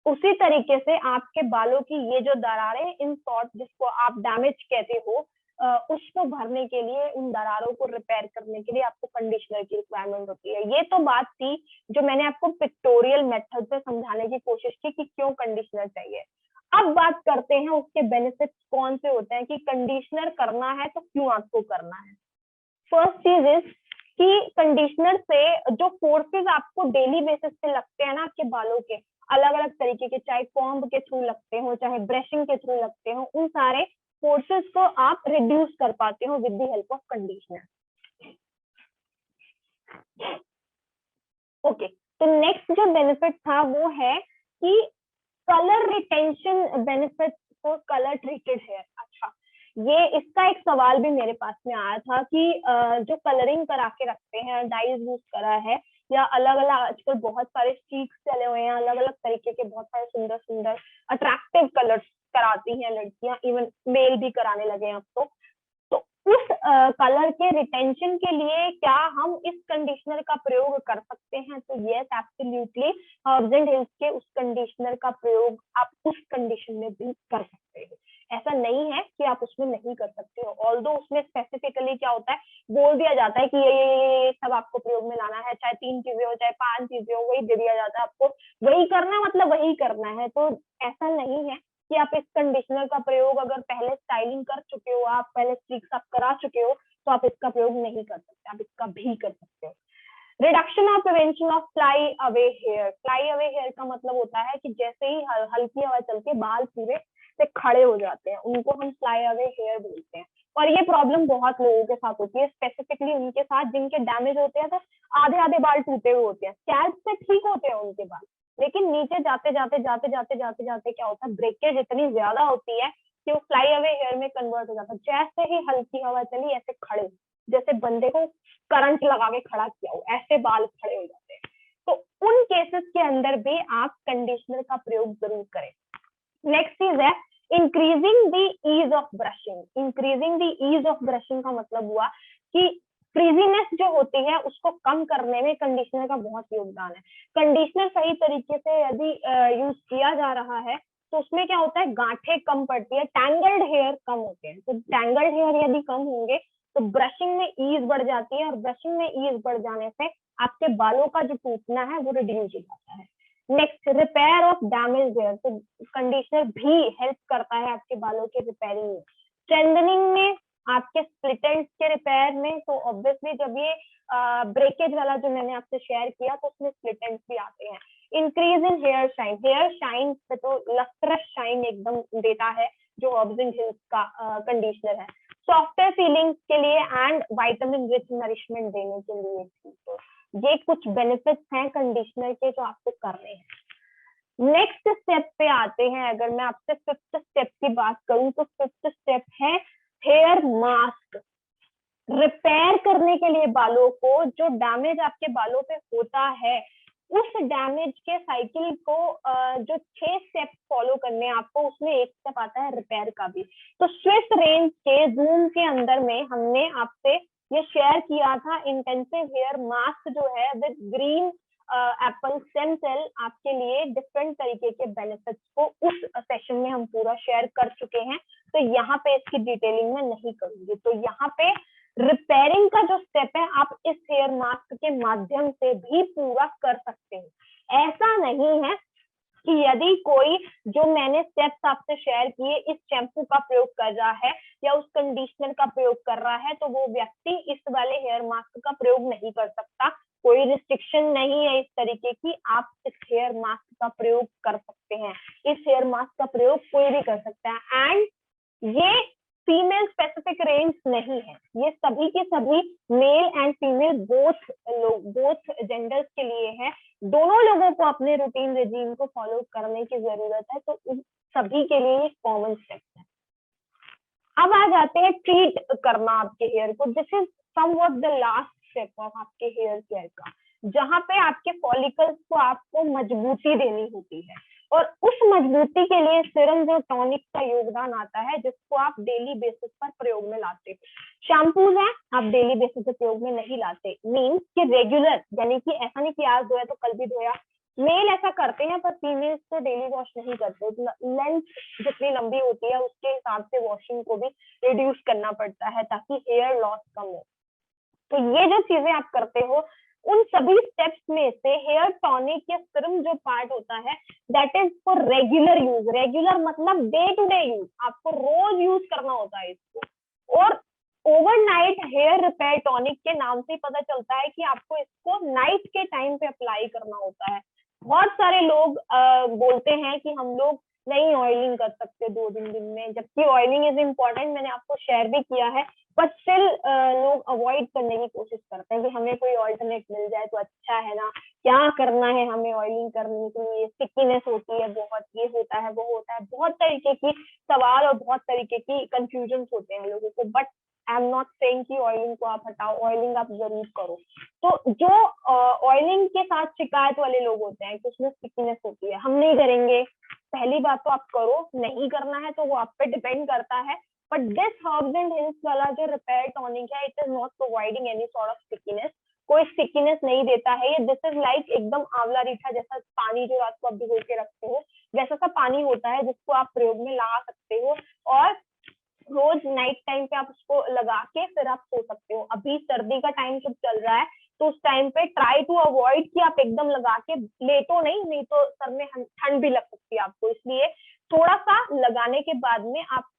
उसी तरीके से आपके बालों की ये जो दरारें इन शॉर्ट, जिसको आप डैमेज कहते हो, उसको भरने के लिए, उन दरारों को रिपेयर करने के लिए आपको कंडीशनर की रिक्वायरमेंट होती है। ये तो बात थी जो मैंने आपको पिक्टोरियल मेथड से समझाने की कोशिश की कि क्यों कंडीशनर चाहिए। अब बात करते हैं उसके बेनिफिट्स कौन से होते हैं कि कंडीशनर करना है तो क्यों आपको करना है। फर्स्ट चीज इज कि कंडीशनर से जो फोर्सेस आपको डेली बेसिस पे लगते हैं ना आपके बालों के, अलग अलग तरीके के, चाहे कॉम्ब के थ्रू लगते हो, चाहे ब्रशिंग के थ्रू लगते हो, उन सारे फोर्सेस को आप रिड्यूस कर पाते हो with the help of conditioner. Okay, तो नेक्स्ट जो बेनिफिट था वो है कि colour retention benefit for colour treated hair. अच्छा, ये इसका एक सवाल भी मेरे पास में आया था कि जो कलरिंग करा के रखते हैं, डाइज यूज करा है, या अलग अलग आजकल बहुत सारे स्ट्रीक्स चले हुए हैं, अलग अलग तरीके के बहुत सारे सुंदर सुंदर अट्रैक्टिव कलर्स कराती हैं लड़कियां, इवन मेल भी कराने लगे हैं अब तो उस कलर के रिटेंशन के लिए क्या हम इस कंडीशनर का प्रयोग कर सकते हैं? तो yes, absolutely, herbs and hills के उस कंडीशनर का प्रयोग आप उस कंडीशन में भी कर सकते हैं। ऐसा नहीं है कि आप उसमें नहीं कर सकते हो, ऑल्दो उसमें स्पेसिफिकली क्या होता है, बोल दिया जाता है कि ये सब आपको प्रयोग में लाना है, चाहे 3 चीजें हो चाहे 5 चीजें हो, वही दे दिया जाता है आपको, वही करना मतलब वही करना है। तो ऐसा नहीं है कि आप इस कंडीशनर का प्रयोग अगर पहले स्टाइलिंग कर चुके हो, आप पहले स्ट्रीक्स आप करा चुके हो, तो आप इसका प्रयोग नहीं कर सकते, आप इसका भी कर सकते हो। रिडक्शन और prevention of fly away hair. Fly away hair का मतलब होता है कि जैसे ही हल्की हवा चलती है बाल पूरे से खड़े हो जाते हैं, उनको हम फ्लाई अवे हेयर बोलते हैं। और ये प्रॉब्लम बहुत लोगों के साथ होती है, स्पेसिफिकली उनके साथ जिनके डैमेज होते हैं तो आधे आधे बाल टूटे हुए होते हैं, स्कैल्प से ठीक होते हैं उनके बाल, लेकिन नीचे जाते जाते जाते जाते जाते जाते क्या होता है, ब्रेकेज इतनी ज्यादा होती है कि वो फ्लाई अवे हेयर में कन्वर्ट हो जाता है। जैसे ही हल्की हवा चली ऐसे खड़े, जैसे बंदे को करंट लगा के खड़ा किया हो, ऐसे बाल खड़े हो जाते हैं। तो उन केसेस के अंदर भी आप कंडीशनर का प्रयोग जरूर करें। नेक्स्ट चीज है increasing the ease of brushing. Increasing the ease of brushing का मतलब हुआ कि फ्रीजीनेस जो होती है उसको कम करने में कंडीशनर का बहुत योगदान है। कंडीशनर सही तरीके से यदि यूज किया जा रहा है तो उसमें क्या होता है, गांठें कम पड़ती है, टैंगल्ड हेयर कम होते हैं। तो टैंगल्ड हेयर यदि कम होंगे तो ब्रशिंग में ईज बढ़ जाती है, और ब्रशिंग में ईज बढ़ जाने से आपके बालों का जो टूटना है वो रिड्यूस हो जाता है। Next, repair of damage hair. तो कंडीशनर भी हेल्प करता है आपके बालों के रिपेयरिंग में, स्ट्रेंथनिंग में, आपके स्प्लिट एंड्स के रिपेयर में। तो ऑब्वियसली जब ये ब्रेकेज वाला जो मैंने आपसे शेयर किया तो उसमें स्प्लिट एंड्स भी आते हैं। Increase in hair shine. Hair shine पे तो लस्ट्रस शाइन एकदम देता है जो हर्ब्स एंड हिल्स का कंडीशनर है। सॉफ्टवेयर फीलिंग्स के लिए एंड विटामिन रिच नरिशमेंट देने के लिए। तो ये कुछ बेनिफिट्स हैं कंडीशनर के जो आपको करने हैं। नेक्स्ट स्टेप पे आते हैं। अगर मैं आपसे फिफ्थ स्टेप की बात करूं तो फिफ्थ स्टेप है हेयर मास्क। रिपेयर करने के लिए बालों को, जो डैमेज आपके बालों पे होता है उस डैमेज के साइकिल को जो 6 स्टेप फॉलो करने हैं आपको, उसमें एक स्टेप आता है रिपेयर का भी। तो स्विस रेंज के जूम के अंदर में हमने आपसे ये शेयर किया था इंटेंसिव हेयर मास्क जो है with green apple stem cell, आपके लिए डिफरेंट तरीके के बेनिफिट्स को उस सेशन में हम पूरा शेयर कर चुके हैं, तो यहाँ पे इसकी डिटेलिंग में नहीं करूंगी। तो यहाँ पे रिपेयरिंग का जो स्टेप है आप इस हेयर मास्क के माध्यम से भी पूरा कर सकते हैं। ऐसा नहीं है कि यदि कोई जो मैंने स्टेप्स आपसे शेयर किए इस शैम्पू का प्रयोग कर रहा है या उस कंडीशनर का प्रयोग कर रहा है तो वो व्यक्ति इस वाले हेयर मास्क का प्रयोग नहीं कर सकता। कोई रिस्ट्रिक्शन नहीं है इस तरीके की, आप इस हेयर मास्क का प्रयोग कर सकते हैं। इस हेयर मास्क का प्रयोग कोई भी कर सकता है। एंड ये फीमेल स्पेसिफिक रेंज नहीं है, ये सभी के सभी male and female both genders के लिए है। दोनों लोगों को अपने रूटीन रेजीम को फॉलो करने की जरूरत है, तो सभी के लिए कॉमन स्टेप है। अब आ जाते हैं ट्रीट करना आपके हेयर को। This is somewhat the last step of आपके हेयर केयर का, जहां पे आपके फॉलिकल्स को आपको मजबूती देनी होती है, और उस मजबूती के लिए सीरम जो टॉनिक का योगदान आता है, जिसको आप डेली बेसिस पर प्रयोग में लाते। शैम्पूज हैं आप डेली बेसिस पर प्रयोग में नहीं लाते, मीन्स कि रेगुलर, यानी कि ऐसा नहीं कि आज धोया तो कल भी धोया। मेल ऐसा करते हैं पर फीमेल्स तो डेली वॉश नहीं करते, लेंथ जितनी लंबी होती है उसके हिसाब से वॉशिंग को भी रिड्यूस करना पड़ता है ताकि हेयर लॉस कम हो। तो ये जो चीजें आप करते हो उन सभी स्टेप्स में से हेयर टॉनिक या सीरम जो पार्ट होता है that is for regular use. Regular मतलब डे टू डे यूज, आपको रोज यूज करना होता है इसको। और ओवरनाइट हेयर रिपेयर टॉनिक के नाम से पता चलता है कि आपको इसको नाइट के टाइम पे अप्लाई करना होता है। बहुत सारे लोग बोलते हैं कि हम लोग नहीं ऑयलिंग कर सकते 2 दिन में, जबकि ऑयलिंग इज इम्पोर्टेंट, मैंने आपको शेयर भी किया है, बट स्टिल लोग अवॉइड करने की कोशिश करते हैं कि हमें कोई ऑल्टरनेट मिल जाए तो अच्छा है ना, क्या करना है हमें ऑयलिंग करने के लिए, स्टिकीनेस होती है बहुत, ये होता है वो होता है, बहुत तरीके की सवाल और बहुत तरीके की कंफ्यूजन होते हैं लोगों को। But I am not saying कि ऑयलिंग को आप हटाओ, ऑयलिंग आप जरूर करो। तो जो ऑयलिंग के साथ शिकायत वाले लोग होते हैं कि उसमें स्टिकीनेस होती है, हम नहीं करेंगे, पहली बात तो आप करो, नहीं करना है तो वो आप पे डिपेंड करता है। But this herbs and hills वाला जो रिपेयर टॉनिक है, it is not providing any sort of stickiness, कोई स्टिकीनेस नहीं देता है ये। दिस इज लाइक एकदम आंवला रीठा जैसा पानी जो रात को आप भिगो के रखते हो, वैसा सा पानी होता है जिसको आप प्रयोग में ला सकते हो, और रोज नाइट टाइम पे आप उसको लगा के फिर आप सो सकते हो। अभी सर्दी का टाइम जब चल रहा है तो उस टाइम पे ट्राई टू अवॉइड कि आप एकदम लगा के लेटो नहीं तो सर में ठंड भी लग सकती है आपको, इसलिए थोड़ा सा लगाने के बाद में आप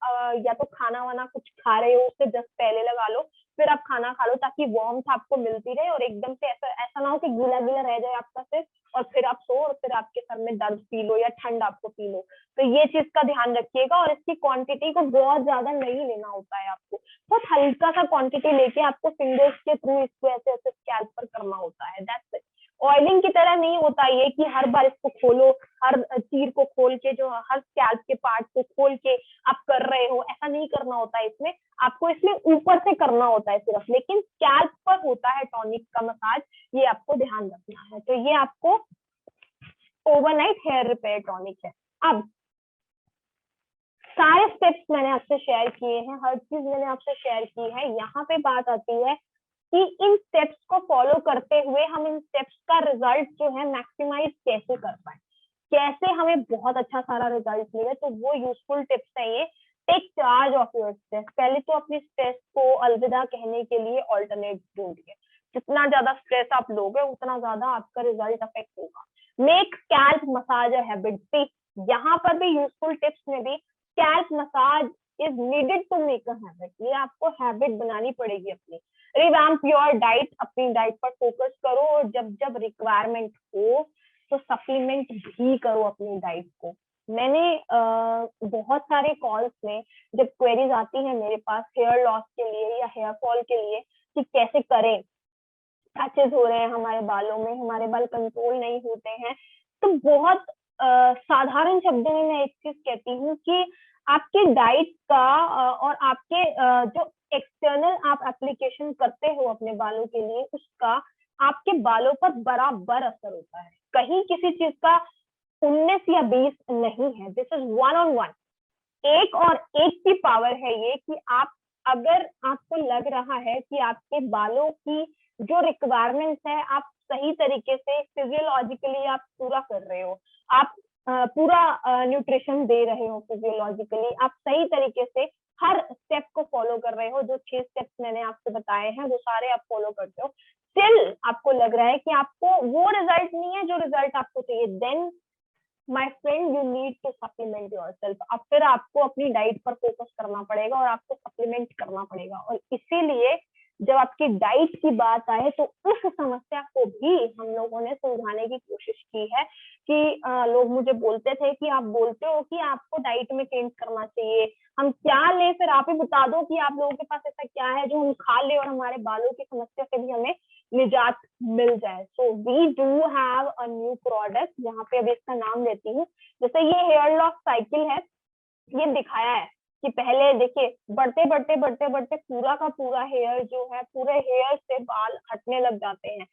या तो खाना वाना कुछ खा रहे हो उससे जस्ट पहले लगा लो, फिर आप खाना खा लो, ताकि वार्मथ आपको मिलती रहे और एकदम से ऐसा ऐसा ना हो कि गीला गीला रह जाए आपका सिर और फिर आप सो और फिर आपके सर में दर्द फील हो या ठंड आपको फील हो। तो ये चीज का ध्यान रखिएगा, और इसकी क्वांटिटी को बहुत ज्यादा नहीं लेना होता है आपको, बहुत हल्का सा क्वांटिटी लेके आपको फिंगर्स के थ्रू इसको ऐसे ऐसे स्कैल्प पर करना होता है, दैट्स इट। ऑयलिंग की तरह नहीं होता ये कि हर बार इसको खोलो, हर चीर को खोल के, जो हर स्कैल्प के पार्ट को खोल के आप कर रहे हो, ऐसा नहीं करना होता है इसमें। आपको इसमें ऊपर से करना होता है सिर्फ, लेकिन स्कैल्प पर होता है टॉनिक का मसाज, ये आपको ध्यान रखना है। तो ये आपको ओवरनाइट हेयर रिपेयर टॉनिक है। अब सारे स्टेप्स मैंने आपसे शेयर किए हैं, हर चीज मैंने आपसे शेयर की है। यहाँ पे बात आती है कि इन स्टेप्स को फॉलो करते हुए हम इन स्टेप्स का रिजल्ट जो है मैक्सिमाइज कैसे कर पाए, कैसे हमें बहुत अच्छा सारा रिजल्ट मिले। तो वो यूजफुल टिप्स है ये। Take charge of your stress. पहले तो अपनी स्ट्रेस को अलविदा कहने के लिए ऑल्टरनेट ढूंढिए। जितना ज्यादा स्ट्रेस आप लोगे उतना ज्यादा आपका रिजल्ट अफेक्ट होगा। Make scalp massage a habit. यहाँ पर भी यूजफुल टिप्स में भी scalp massage is needed to make a habit, ये आपको हैबिट बनानी पड़ेगी अपनी। रिवैम्प योर डाइट, अपनी डाइट पर फोकस करो, और जब जब रिक्वायरमेंट हो तो सप्लीमेंट भी करो अपनी डाइट को। मैंने बहुत सारे कॉल्स में जब क्वेरीज आती है मेरे पास हेयर लॉस के लिए या हेयर फॉल के लिए कि कैसे करें, पैचेस हो रहे हैं हमारे बालों में, हमारे बाल कंट्रोल नहीं होते हैं, तो बहुत साधारण शब्दों में मैं एक चीज कहती हूँ कि आपके डाइट का और आपके जो एक्सटर्नल आप एप्लीकेशन करते हो अपने बालों के लिए, उसका आपके बालों पर बराबर असर होता है। कहीं किसी चीज का 19 या 20 नहीं है, दिस इज 1 on 1, एक और एक की पावर है ये कि आप, अगर आपको लग रहा है कि आपके बालों की जो रिक्वायरमेंट्स है आप सही तरीके से फिजियोलॉजिकली आप पूरा कर रहे हो, आप पूरा न्यूट्रिशन दे रहे हो फिजियोलॉजिकली, आप सही तरीके से हर स्टेप को फॉलो कर रहे हो, जो 6 स्टेप्स मैंने आपको बताए हैं वो सारे आप फॉलो करते हो, स्टिल आपको लग रहा है कि आपको वो रिजल्ट नहीं है जो रिजल्ट आपको चाहिए, then my friend you need to supplement yourself. अब फिर आपको अपनी डाइट पर फोकस करना पड़ेगा और आपको सप्लीमेंट करना पड़ेगा। और इसीलिए जब आपकी डाइट की बात आए तो उस समस्या को भी हम लोगों ने सुलझाने की कोशिश की है कि लोग मुझे बोलते थे कि आप बोलते हो कि आपको डाइट में चेंज करना चाहिए, हम क्या लें, फिर आप ही बता दो कि आप लोगों के पास ऐसा क्या है जो हम खा ले और हमारे बालों की समस्या से भी हमें निजात मिल जाए। So we do have a new product, यहाँ पे अभी इसका नाम लेती हूँ। जैसे ये हेयर लॉस साइकिल है, ये दिखाया है कि पहले देखिए बढ़ते बढ़ते बढ़ते बढ़ते पूरा का पूरा हेयर जो है, पूरे हेयर से बाल हटने लग जाते हैं,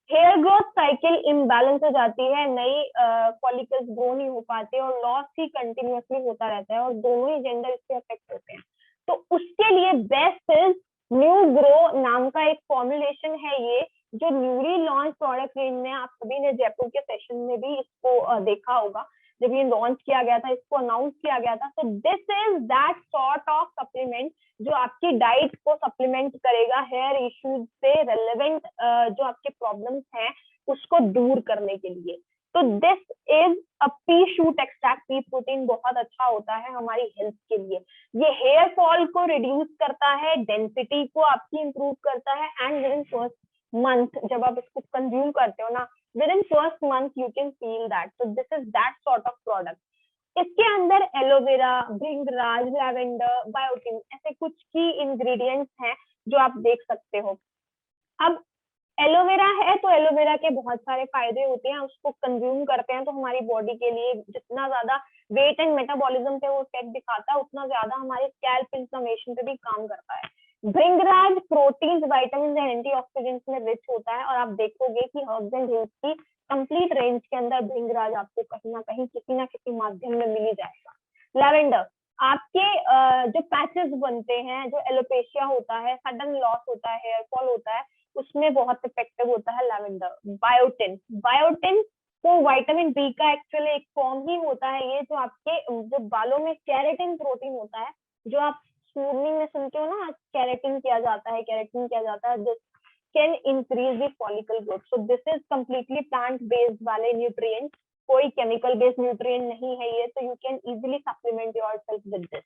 हेयर ग्रोथ साइकिल इम्बैलेंस हो जाती है, नई फॉलिकल्स ग्रो नहीं हो पाते और लॉस ही कंटिन्यूअसली होता रहता है और दोनों ही जेंडर इससे अफेक्ट होते हैं। तो उसके लिए बेस्ट इज न्यू ग्रो नाम का एक फॉर्मुलेशन है ये, जो न्यूली लॉन्च प्रोडक्ट रेंज में, आप सभी ने जयपुर के सेशन में भी इसको देखा होगा जब ये लॉन्च किया गया था, इसको अनाउंस किया गया था। तो this is that sort of supplement जो आपकी डाइट को सप्लीमेंट करेगा हेयर इश्यूज से रेलेवेंट जो आपके प्रॉब्लम्स हैं उसको दूर करने के लिए। तो this is a P shoot extract, P protein बहुत अच्छा होता है हमारी हेल्थ के लिए। ये हेयर फॉल को रिड्यूस करता है, डेंसिटी को आपकी इंप्रूव करता है, and with in first month जब आप इसको कंज्यूम करते हो ना, within first month you can feel that, so this is that sort of product। इसके अंदर एलोवेरा, भृंगराज, लैवेंडर, बायोटिन ऐसे कुछ की इंग्रेडिएंट्स हैं जो आप देख सकते हो। अब एलोवेरा है तो एलोवेरा के बहुत सारे फायदे होते हैं, उसको कंज्यूम करते हैं तो हमारी बॉडी के लिए जितना ज्यादा वेट एंड मेटाबॉलिज्म पे वो इफेक्ट दिखाता है, उतना ज्यादा हमारे स्कैल्प इन्फ्लेमेशन पे भी काम करता है। भृंगराज प्रोटीन्स, विटामिन एंड एंटीऑक्सीडेंट्स में रिच होता है, और आप देखोगे कि हर्ब्स एंड हील्स की कंप्लीट रेंज के अंदर भृंगराज आपको कहीं ना कहीं किसी ना किसी माध्यम में मिल ही जाएगा। लैवेंडर, आपके जो पैचेस बनते हैं, जो एलोपेशिया होता है, सडन लॉस होता है, हेयर फॉल होता है, उसमें बहुत इफेक्टिव होता है लैवेंडर। बायोटिन, बायोटिन तो विटामिन बी का एक्चुअली एक फॉर्म ही होता है ये, जो आपके जो बालों में केराटिन प्रोटीन होता है, जो आप स्मूथनिंग में सुनते हो ना, केराटिन किया जाता है, केराटिन किया जाता है, this can increase the follicle growth. So this is completely plant based वाले न्यूट्रिएंट्स, कोई केमिकल बेस्ड न्यूट्रिएंट नहीं है ये, तो you can easily supplement yourself with this.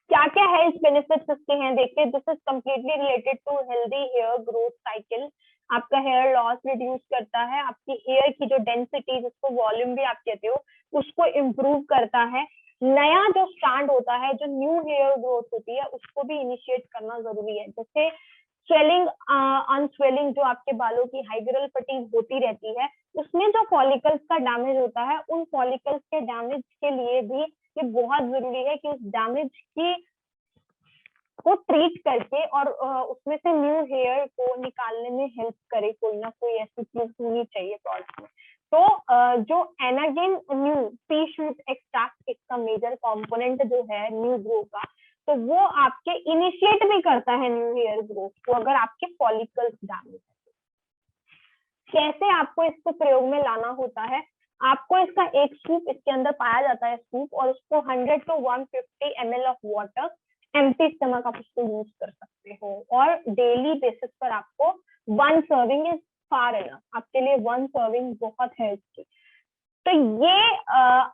क्या क्या हेल्थ बेनिफिट्स इसके हैं देखिए, this is completely related to healthy hair growth cycle. आपका हेयर लॉस रिड्यूस करता है, आपकी हेयर की जो डेंसिटी, जिसको वॉल्यूम भी आप कहते हो, उसको इम्प्रूव करता है। नया जो स्ट्रैंड होता है, जो न्यू हेयर ग्रोथ होती है, उसको भी इनिशिएट करना जरूरी है। जैसे स्वेलिंग, अनस्वेलिंग, जो आपके बालों की हाइग्रल फटीग होती रहती है, उसमें जो फॉलिकल्स का डैमेज होता है, उन फॉलिकल्स के डैमेज के लिए भी ये बहुत जरूरी है कि उस डैमेज की को ट्रीट करके और उसमें से न्यू हेयर को निकालने में हेल्प करे, कोई ना कोई ऐसी चीज होनी चाहिए प्रोडक्ट में। तो जो anagen new P shoot extract, इसका मेजर कंपोनेंट जो है न्यू ग्रो का, तो वो आपके इनिशिएट भी करता है न्यू हेयर ग्रोथ को, अगर आपके फॉलिकल्स डैमेज है। कैसे आपको इसको प्रयोग में लाना होता है, आपको इसका एक स्कूप, इसके अंदर पाया जाता है स्कूप, और उसको 100 to 150 ml of water, empty stomach आप उसको यूज कर सकते हो, और डेली बेसिस पर आपको 1 सर्विंग इज फार एनफ, आपके लिए 1 सर्विंग बहुत है इसकी। तो ये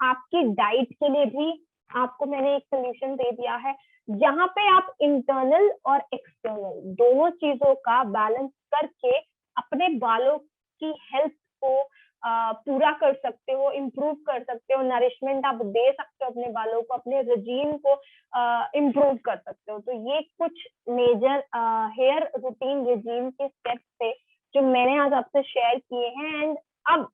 आपकी डाइट के लिए भी आपको मैंने एक सोल्यूशन दे दिया है, जहां पे आप इंटरनल और एक्सटर्नल दोनों चीजों का बैलेंस करके अपने बालों की हेल्थ को पूरा कर सकते हो, इम्प्रूव कर सकते हो, नरिशमेंट आप दे सकते हो अपने बालों को, अपने रजीम को इम्प्रूव कर सकते हो। तो ये कुछ मेजर हेयर रूटीन रजीम के स्टेप्स थे जो मैंने आज आपसे शेयर किए हैं। एंड अब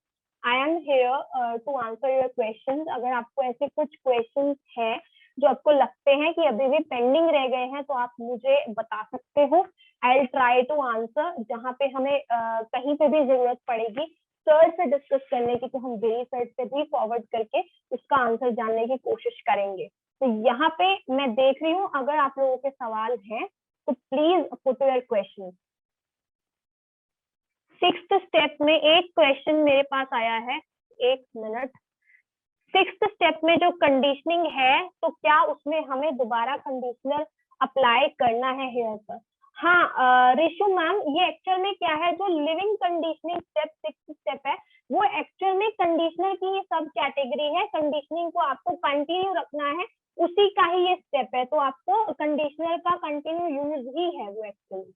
I am here to answer your question. अगर आपको ऐसे कुछ क्वेश्चन है जो आपको लगते हैं कि अभी भी पेंडिंग रह गए हैं, तो आप मुझे बता सकते हो। I will try to answer, जहाँ पे हमें कहीं पे भी जरूरत पड़ेगी सर से डिस्कस करने की, तो हम वेरी सर से भी फॉरवर्ड करके उसका आंसर जानने की कोशिश करेंगे। तो यहाँ पे मैं देख रही हूँ, अगर आप लोगों के सवाल हैं तो please put your question. 6th step में एक क्वेश्चन मेरे पास आया है, एक मिनट। 6th स्टेप में जो कंडीशनिंग है, तो क्या उसमें हमें दोबारा कंडीशनर अप्लाई करना है हेयर पर? हाँ रिशु मैम, ये एक्चुअल में क्या है, जो living conditioning step 6th step है, वो एक्चुअल में कंडीशनर की सब कैटेगरी है। कंडीशनिंग को आपको कंटिन्यू रखना है, उसी का ही ये स्टेप है, तो आपको कंडीशनर का कंटिन्यू यूज ही है वो एक्चुअली।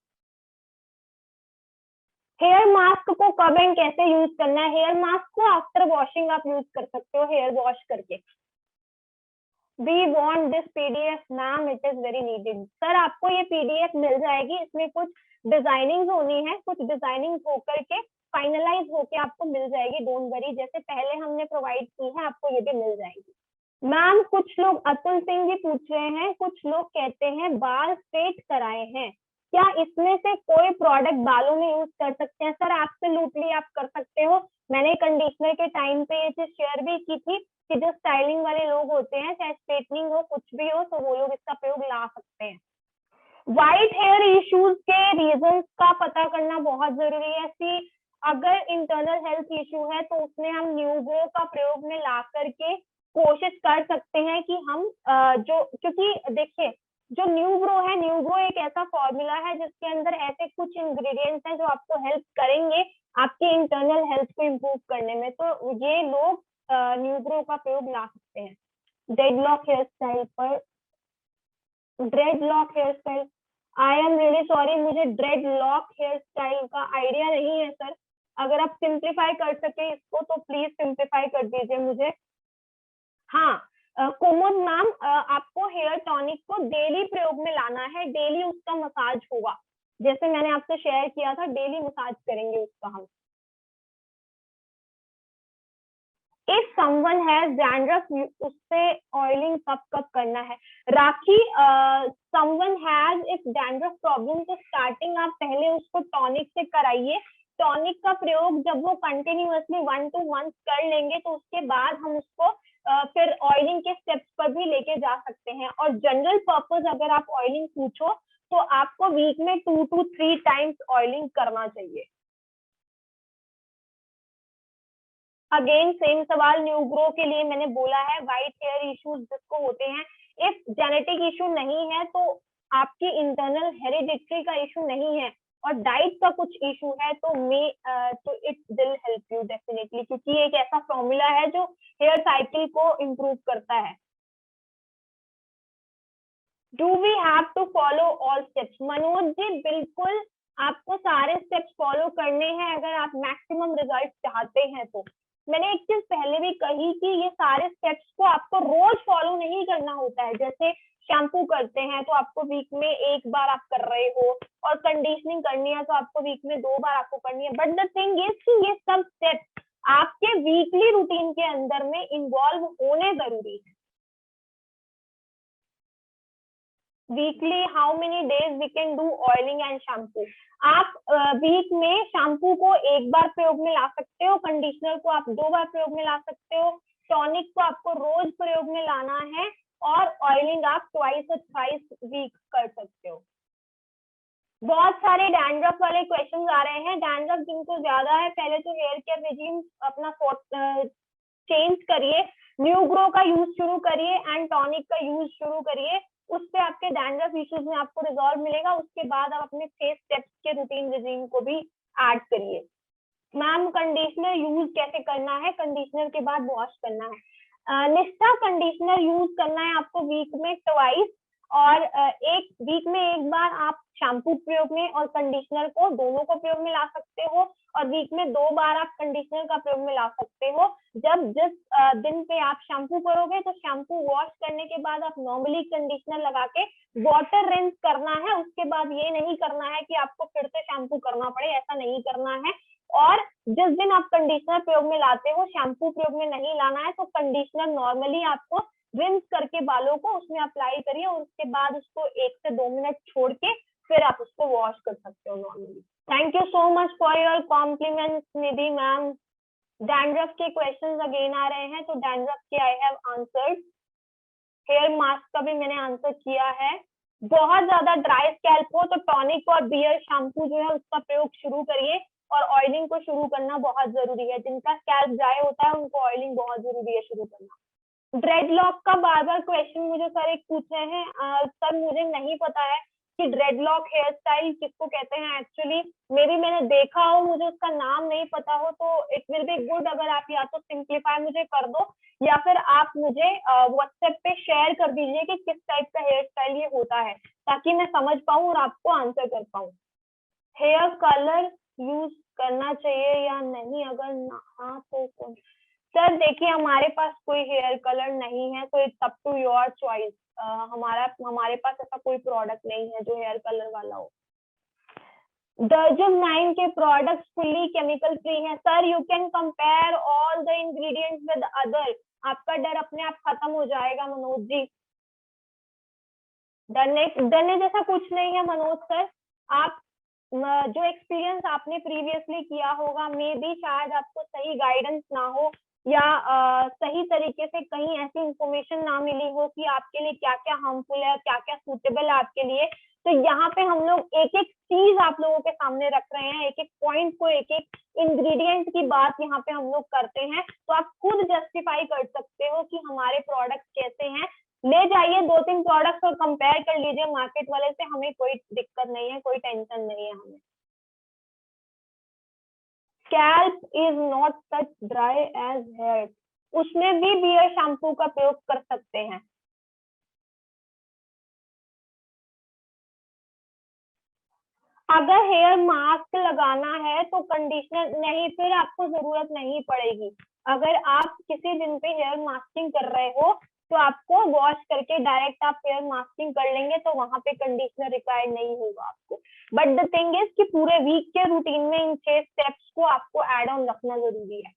हेयर मास्क को कब एंड कैसे यूज करना है? हेयर मास्क को आफ्टर वॉशिंग आप यूज कर सकते हो, हेयर वॉश करके। We want this PDF ma'am, it is very needed. Sir आपको ये पीडीएफ मिल जाएगी, इसमें कुछ डिजाइनिंग होनी है, कुछ डिजाइनिंग होकर के फाइनलाइज होके आपको मिल जाएगी, डोंट वरी। जैसे पहले हमने प्रोवाइड की है, आपको ये भी मिल जाएगी। मैम कुछ लोग, अतुल सिंह जी पूछ रहे हैं, कुछ लोग कहते हैं बाल स्ट्रेट कराए हैं, क्या इसमें से कोई प्रोडक्ट बालों में यूज कर सकते हैं? सर एब्सोल्युटली आप कर सकते हो। मैंने कंडीशनर के टाइम पे ये चीज शेयर भी की थी कि जो स्टाइलिंग वाले लोग होते हैं, चाहे स्ट्रेटनिंग हो कुछ भी हो, तो वो लोग इसका प्रयोग ला सकते हैं। व्हाइट हेयर इश्यूज के रीजंस का पता करना बहुत जरूरी है। अगर इंटरनल हेल्थ इश्यू है तो उसमें हम न्यूग्रो का प्रयोग में ला करके कोशिश कर सकते हैं कि हम जो, क्योंकि देखिए जो न्यूग्रो है, न्यूग्रो एक ऐसा फॉर्मूला है जिसके अंदर ऐसे कुछ इंग्रेडिएंट्स हैं जो आपको हेल्प करेंगे आपके इंटरनल हेल्थ को इम्प्रूव करने में, तो ये लोग न्यूग्रो का प्रयोग ला सकते हैं। डेडलॉक हेयर स्टाइल पर, dreadlock hairstyle, I am really sorry, मुझे ड्रेड लॉक हेयर स्टाइल का आइडिया नहीं है सर। अगर आप सिंप्लीफाई कर सके इसको तो प्लीज सिंप्लीफाई कर दीजिए मुझे। हाँ कुमुद मैम, आपको हेयर टॉनिक को डेली प्रयोग में लाना है, डेली उसका मसाज होगा, जैसे मैंने आपसे शेयर किया था, डेली मसाज करेंगे उसका हम। इफ समवन हैज डैंड्रफ, उससे ऑयलिंग कब कब करना है? Rakhi, someone has if dandruff problem, तो स्टार्टिंग आप पहले उसको टॉनिक से कराइए। टॉनिक का प्रयोग जब वो कंटिन्यूअसली 1 2 मंथ कर लेंगे तो उसके बाद हम उसको फिर ऑयलिंग के स्टेप्स पर भी लेके जा सकते हैं। और जनरल पर्पस अगर आप ऑयलिंग पूछो तो आपको वीक में 2 to 3 टाइम्स ऑयलिंग करना चाहिए। अगेन सेम सवाल न्यू ग्रो के लिए मैंने बोला है, व्हाइट हेयर इश्यूज जिसको होते हैं, इफ जेनेटिक इशू नहीं है तो आपकी इंटरनल हेरिडिटरी का इशू नहीं है और डाइट का कुछ इशू है तो it will help you definitely, क्योंकि एक ऐसा फॉर्मूला है जो हेयर साइकिल को इम्प्रूव करता है। Do we have to follow all steps? Manoj ji बिल्कुल, आपको सारे स्टेप्स फॉलो करने हैं अगर आप मैक्सिमम रिजल्ट चाहते हैं तो। मैंने एक चीज पहले भी कही कि ये सारे स्टेप्स को आपको रोज फॉलो नहीं करना होता है। जैसे शैम्पू करते हैं तो आपको वीक में 1 बार आप कर रहे हो, और कंडीशनिंग करनी है तो आपको वीक में 2 बार आपको करनी है। बट द थिंग इज कि ये सब स्टेप्स आपके वीकली रूटीन के अंदर में इन्वॉल्व होने जरूरी है। Weekly how many days we can do oiling and shampoo? आप वीक में शैम्पू को 1 बार प्रयोग में ला सकते हो, कंडीशनर को आप 2 बार प्रयोग में ला सकते हो, टॉनिक को आपको रोज प्रयोग में लाना है, और ऑयलिंग आप ट्वाइस और थ्राइस वीक कर सकते हो। बहुत सारे डैंड्रफ वाले क्वेश्चन आ रहे हैं। डैंड्रफ जिनको ज्यादा है पहले तो हेयर केयर रेजिम अपना चेंज करिए, न्यू ग्रो का यूज शुरू करिए एंड टॉनिक का यूज शुरू करिए, उससे आपके डैंड्रफ इश्यूज में आपको रिजॉल्व मिलेगा। उसके बाद आप अपने 6 स्टेप्स के रूटीन रेजिम को भी ऐड करिए। मैम कंडीशनर यूज कैसे करना है? कंडीशनर के बाद वॉश करना है। निष्ठा, कंडीशनर यूज करना है आपको वीक में ट्वाइस, और एक वीक में 1 बार आप शैम्पू प्रयोग में और कंडीशनर को दोनों को प्रयोग में ला सकते हो, और वीक में 2 बार आप कंडीशनर का प्रयोग में ला सकते हो। जब जिस दिन पे आप शैम्पू करोगे तो शैम्पू वॉश करने के बाद आप नॉर्मली कंडीशनर लगा के वाटर रिंस करना है। उसके बाद ये नहीं करना है कि आपको फिर से शैम्पू करना पड़े, ऐसा नहीं करना है। और जिस दिन आप कंडीशनर प्रयोग में लाते हो, शैम्पू प्रयोग में नहीं लाना है, तो कंडीशनर नॉर्मली आपको रिंस करके बालों को उसमें अप्लाई करिए, और उसके बाद उसको 1 से 2 मिनट छोड़ के फिर आप उसको वॉश कर सकते हो normally. Thank you so much for your compliments Nidhi ma'am. Dandruff के क्वेश्चंस अगेन आ रहे हैं, तो डैंड्रफ के I have answered. Hair mask का भी मैंने आंसर किया है। बहुत ज्यादा ड्राई स्कैल्प हो तो टॉनिक और बियर शैम्पू जो है उसका प्रयोग शुरू करिए, और ऑयलिंग को शुरू करना बहुत जरूरी है। जिनका स्कैल्प ड्राई होता है उनको ऑयलिंग बहुत जरूरी है शुरू करना। ड्रेडलॉक का बार बार क्वेश्चन मुझे सर एक पूछ रहे हैं, सर मुझे नहीं पता है कि ड्रेडलॉक हेयर स्टाइल किसको कहते हैं एक्चुअली। मे बी मैंने देखा हो, मुझे उसका नाम नहीं पता हो, तो इट विल बी गुड अगर आप या तो सिंप्लीफाई मुझे कर दो, या फिर आप मुझे व्हाट्सएप पे शेयर कर दीजिए कि किस टाइप का हेयर स्टाइल ये होता है, ताकि मैं समझ पाऊँ और आपको आंसर कर पाऊँ। हेयर कलर यूज करना चाहिए या नहीं? अगर हाँ तो सर देखिए, हमारे पास कोई हेयर कलर नहीं है, तो it's up to your choice. हमारे पास ऐसा कोई प्रोडक्ट नहीं है जो हेयर कलर वाला हो। दर्जन 9 के प्रोडक्ट्स फुल्ली केमिकल फ्री हैं। Sir you can compare all the ingredients with other. आपका डर अपने आप खत्म हो जाएगा मनोज जी। डरने जैसा कुछ नहीं है मनोज सर। आप जो एक्सपीरियंस आपने प्रीवियसली किया होगा, मे बी शायद आपको सही गाइडेंस ना हो, या सही तरीके से कहीं ऐसी इंफॉर्मेशन ना मिली हो कि आपके लिए क्या क्या हार्मफुल है, क्या क्या सूटेबल है आपके लिए। तो यहाँ पे हम लोग एक एक चीज आप लोगों के सामने रख रहे हैं, एक एक पॉइंट को, एक एक इंग्रेडिएंट की बात यहाँ पे हम लोग करते हैं, तो आप खुद जस्टिफाई कर सकते हो कि हमारे प्रोडक्ट कैसे हैं। ले जाइए 2-3 प्रोडक्ट्स और कंपेयर कर लीजिए मार्केट वाले से, हमें कोई दिक्कत नहीं है, कोई टेंशन नहीं है हमें। Scalp is not such dry as hair, उसमें भी बियर शैम्पू का प्रयोग कर सकते हैं। अगर हेयर मास्क लगाना है तो कंडीशनर नहीं, फिर आपको जरूरत नहीं पड़ेगी। अगर आप किसी दिन पे हेयर मास्किंग कर रहे हो तो आपको वॉश करके डायरेक्ट आप हेयर मास्किंग कर लेंगे, तो वहां पे कंडीशनर रिक्वायर्ड नहीं होगा आपको। बट द थिंग इज कि पूरे वीक के रूटीन में इन 6 स्टेप्स को आपको एड ऑन रखना जरूरी है।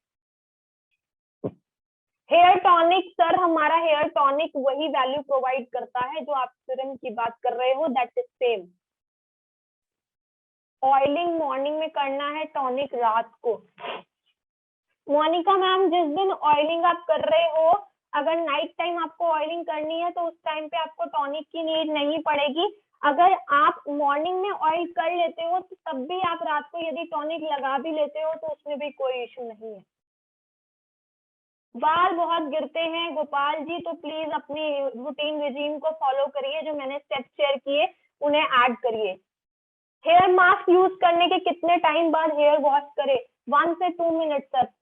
हेयर टॉनिक, सर हमारा हेयर टॉनिक वही वैल्यू प्रोवाइड करता है जो आप सीरम की बात कर रहे हो, that is same. Oiling morning में करना है, टॉनिक रात को। मोनिका मैम, जिस दिन ऑयलिंग आप कर रहे हो, अगर नाइट टाइम आपको ऑयलिंग करनी है तो उस टाइम पे आपको टॉनिक की नीड नहीं पड़ेगी। अगर आप मॉर्निंग में ऑयल कर लेते हो तो तब भी आप रात को यदि टॉनिक लगा भी लेते हो तो उसमें भी कोई इशू नहीं है। बाल बहुत गिरते हैं गोपाल जी, तो प्लीज अपनी रूटीन रिजीम को फॉलो करिए, जो मैंने स्टेप शेयर किए उन्हें ऐड करिए। हेयर मास्क यूज करने के कितने टाइम बाद हेयर वॉश करें? 1 से 2 मिनट तक।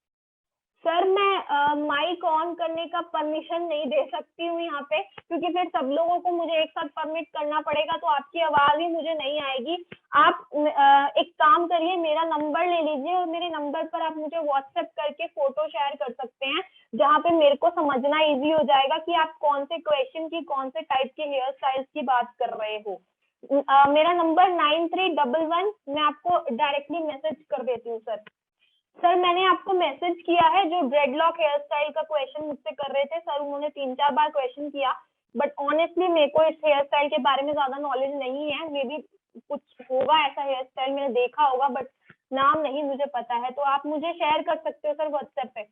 सर मैं माइक ऑन करने का परमिशन नहीं दे सकती हूँ यहाँ पे, क्योंकि फिर सब लोगों को मुझे एक साथ परमिट करना पड़ेगा, तो आपकी आवाज ही मुझे नहीं आएगी। आप एक काम करिए, मेरा नंबर ले लीजिए और मेरे नंबर पर आप मुझे व्हाट्सएप करके फोटो शेयर कर सकते हैं, जहाँ पे मेरे को समझना इजी हो जाएगा कि आप कौन से क्वेश्चन की, कौन से टाइप के हेयर स्टाइल्स की बात कर रहे हो। मेरा नंबर 9311, मैं आपको डायरेक्टली मैसेज कर देती हूँ सर। सर मैंने आपको मैसेज किया है, जो ड्रेडलॉक हेयर स्टाइल का क्वेश्चन मुझसे कर रहे थे सर, उन्होंने 3-4 बार क्वेश्चन किया, बट ऑनेस्टली मेरे को इस हेयर स्टाइल के बारे में ज्यादा नॉलेज नहीं है। मे बी कुछ होगा ऐसा हेयर स्टाइल, मैंने देखा होगा, बट नाम नहीं मुझे पता है, तो आप मुझे शेयर कर सकते हो सर व्हाट्सएप पे।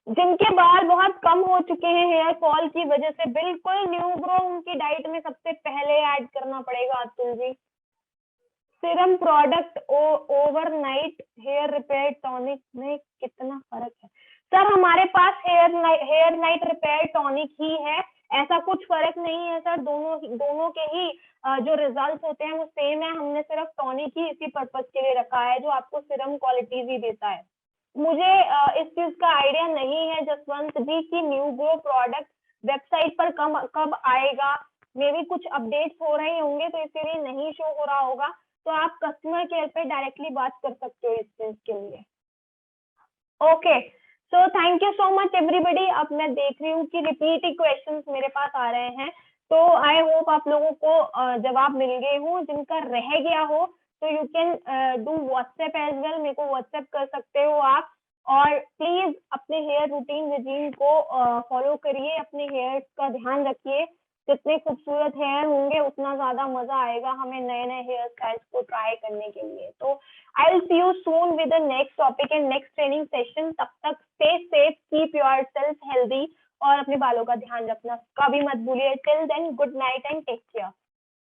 जिनके बाल बहुत कम हो चुके हैं हेयर फॉल की वजह से, बिल्कुल न्यू ग्रो उनकी डाइट में सबसे पहले ऐड करना पड़ेगा Atul ji. Serum product overnight hair repair tonic में कितना फर्क है? सर हमारे पास हेयर नाइट रिपेयर टॉनिक ही है, ऐसा कुछ फर्क नहीं है सर। दोनों के ही जो रिजल्ट होते हैं वो सेम है। हमने सिर्फ टॉनिक ही इसी पर्पज के लिए रखा है, जो आपको सीरम क्वालिटीज ही देता है। मुझे इस चीज का आइडिया नहीं है जसवंत जी की न्यू ग्रो प्रोडक्ट वेबसाइट पर कब आएगा। मे भी कुछ अपडेट्स हो रहे होंगे तो इसीलिए नहीं शो हो रहा होगा, तो आप कस्टमर केयर पे डायरेक्टली बात कर सकते हो इस चीज के लिए। Okay, so thank you so much everybody. अब मैं देख रही हूँ कि रिपीट क्वेश्चंस मेरे पास आ रहे हैं, तो आई होप आप लोगों को जवाब मिल गए हो। जिनका रह गया हो तो you can do WhatsApp as well, मेरे को व्हाट्सएप कर सकते हो आप। और प्लीज अपने हेयर रूटीन रिजीम को फॉलो करिए, अपने हेयर का ध्यान रखिए। जितने खूबसूरत हेयर होंगे उतना ज्यादा मजा आएगा हमें नए नए हेयर स्टाइल्स को ट्राई करने के लिए। तो I will see you soon with the next topic and next training session. तब तक stay safe, keep yourself healthy और अपने बालों का ध्यान रखना कभी मत भूलिए। Till then good night and take care.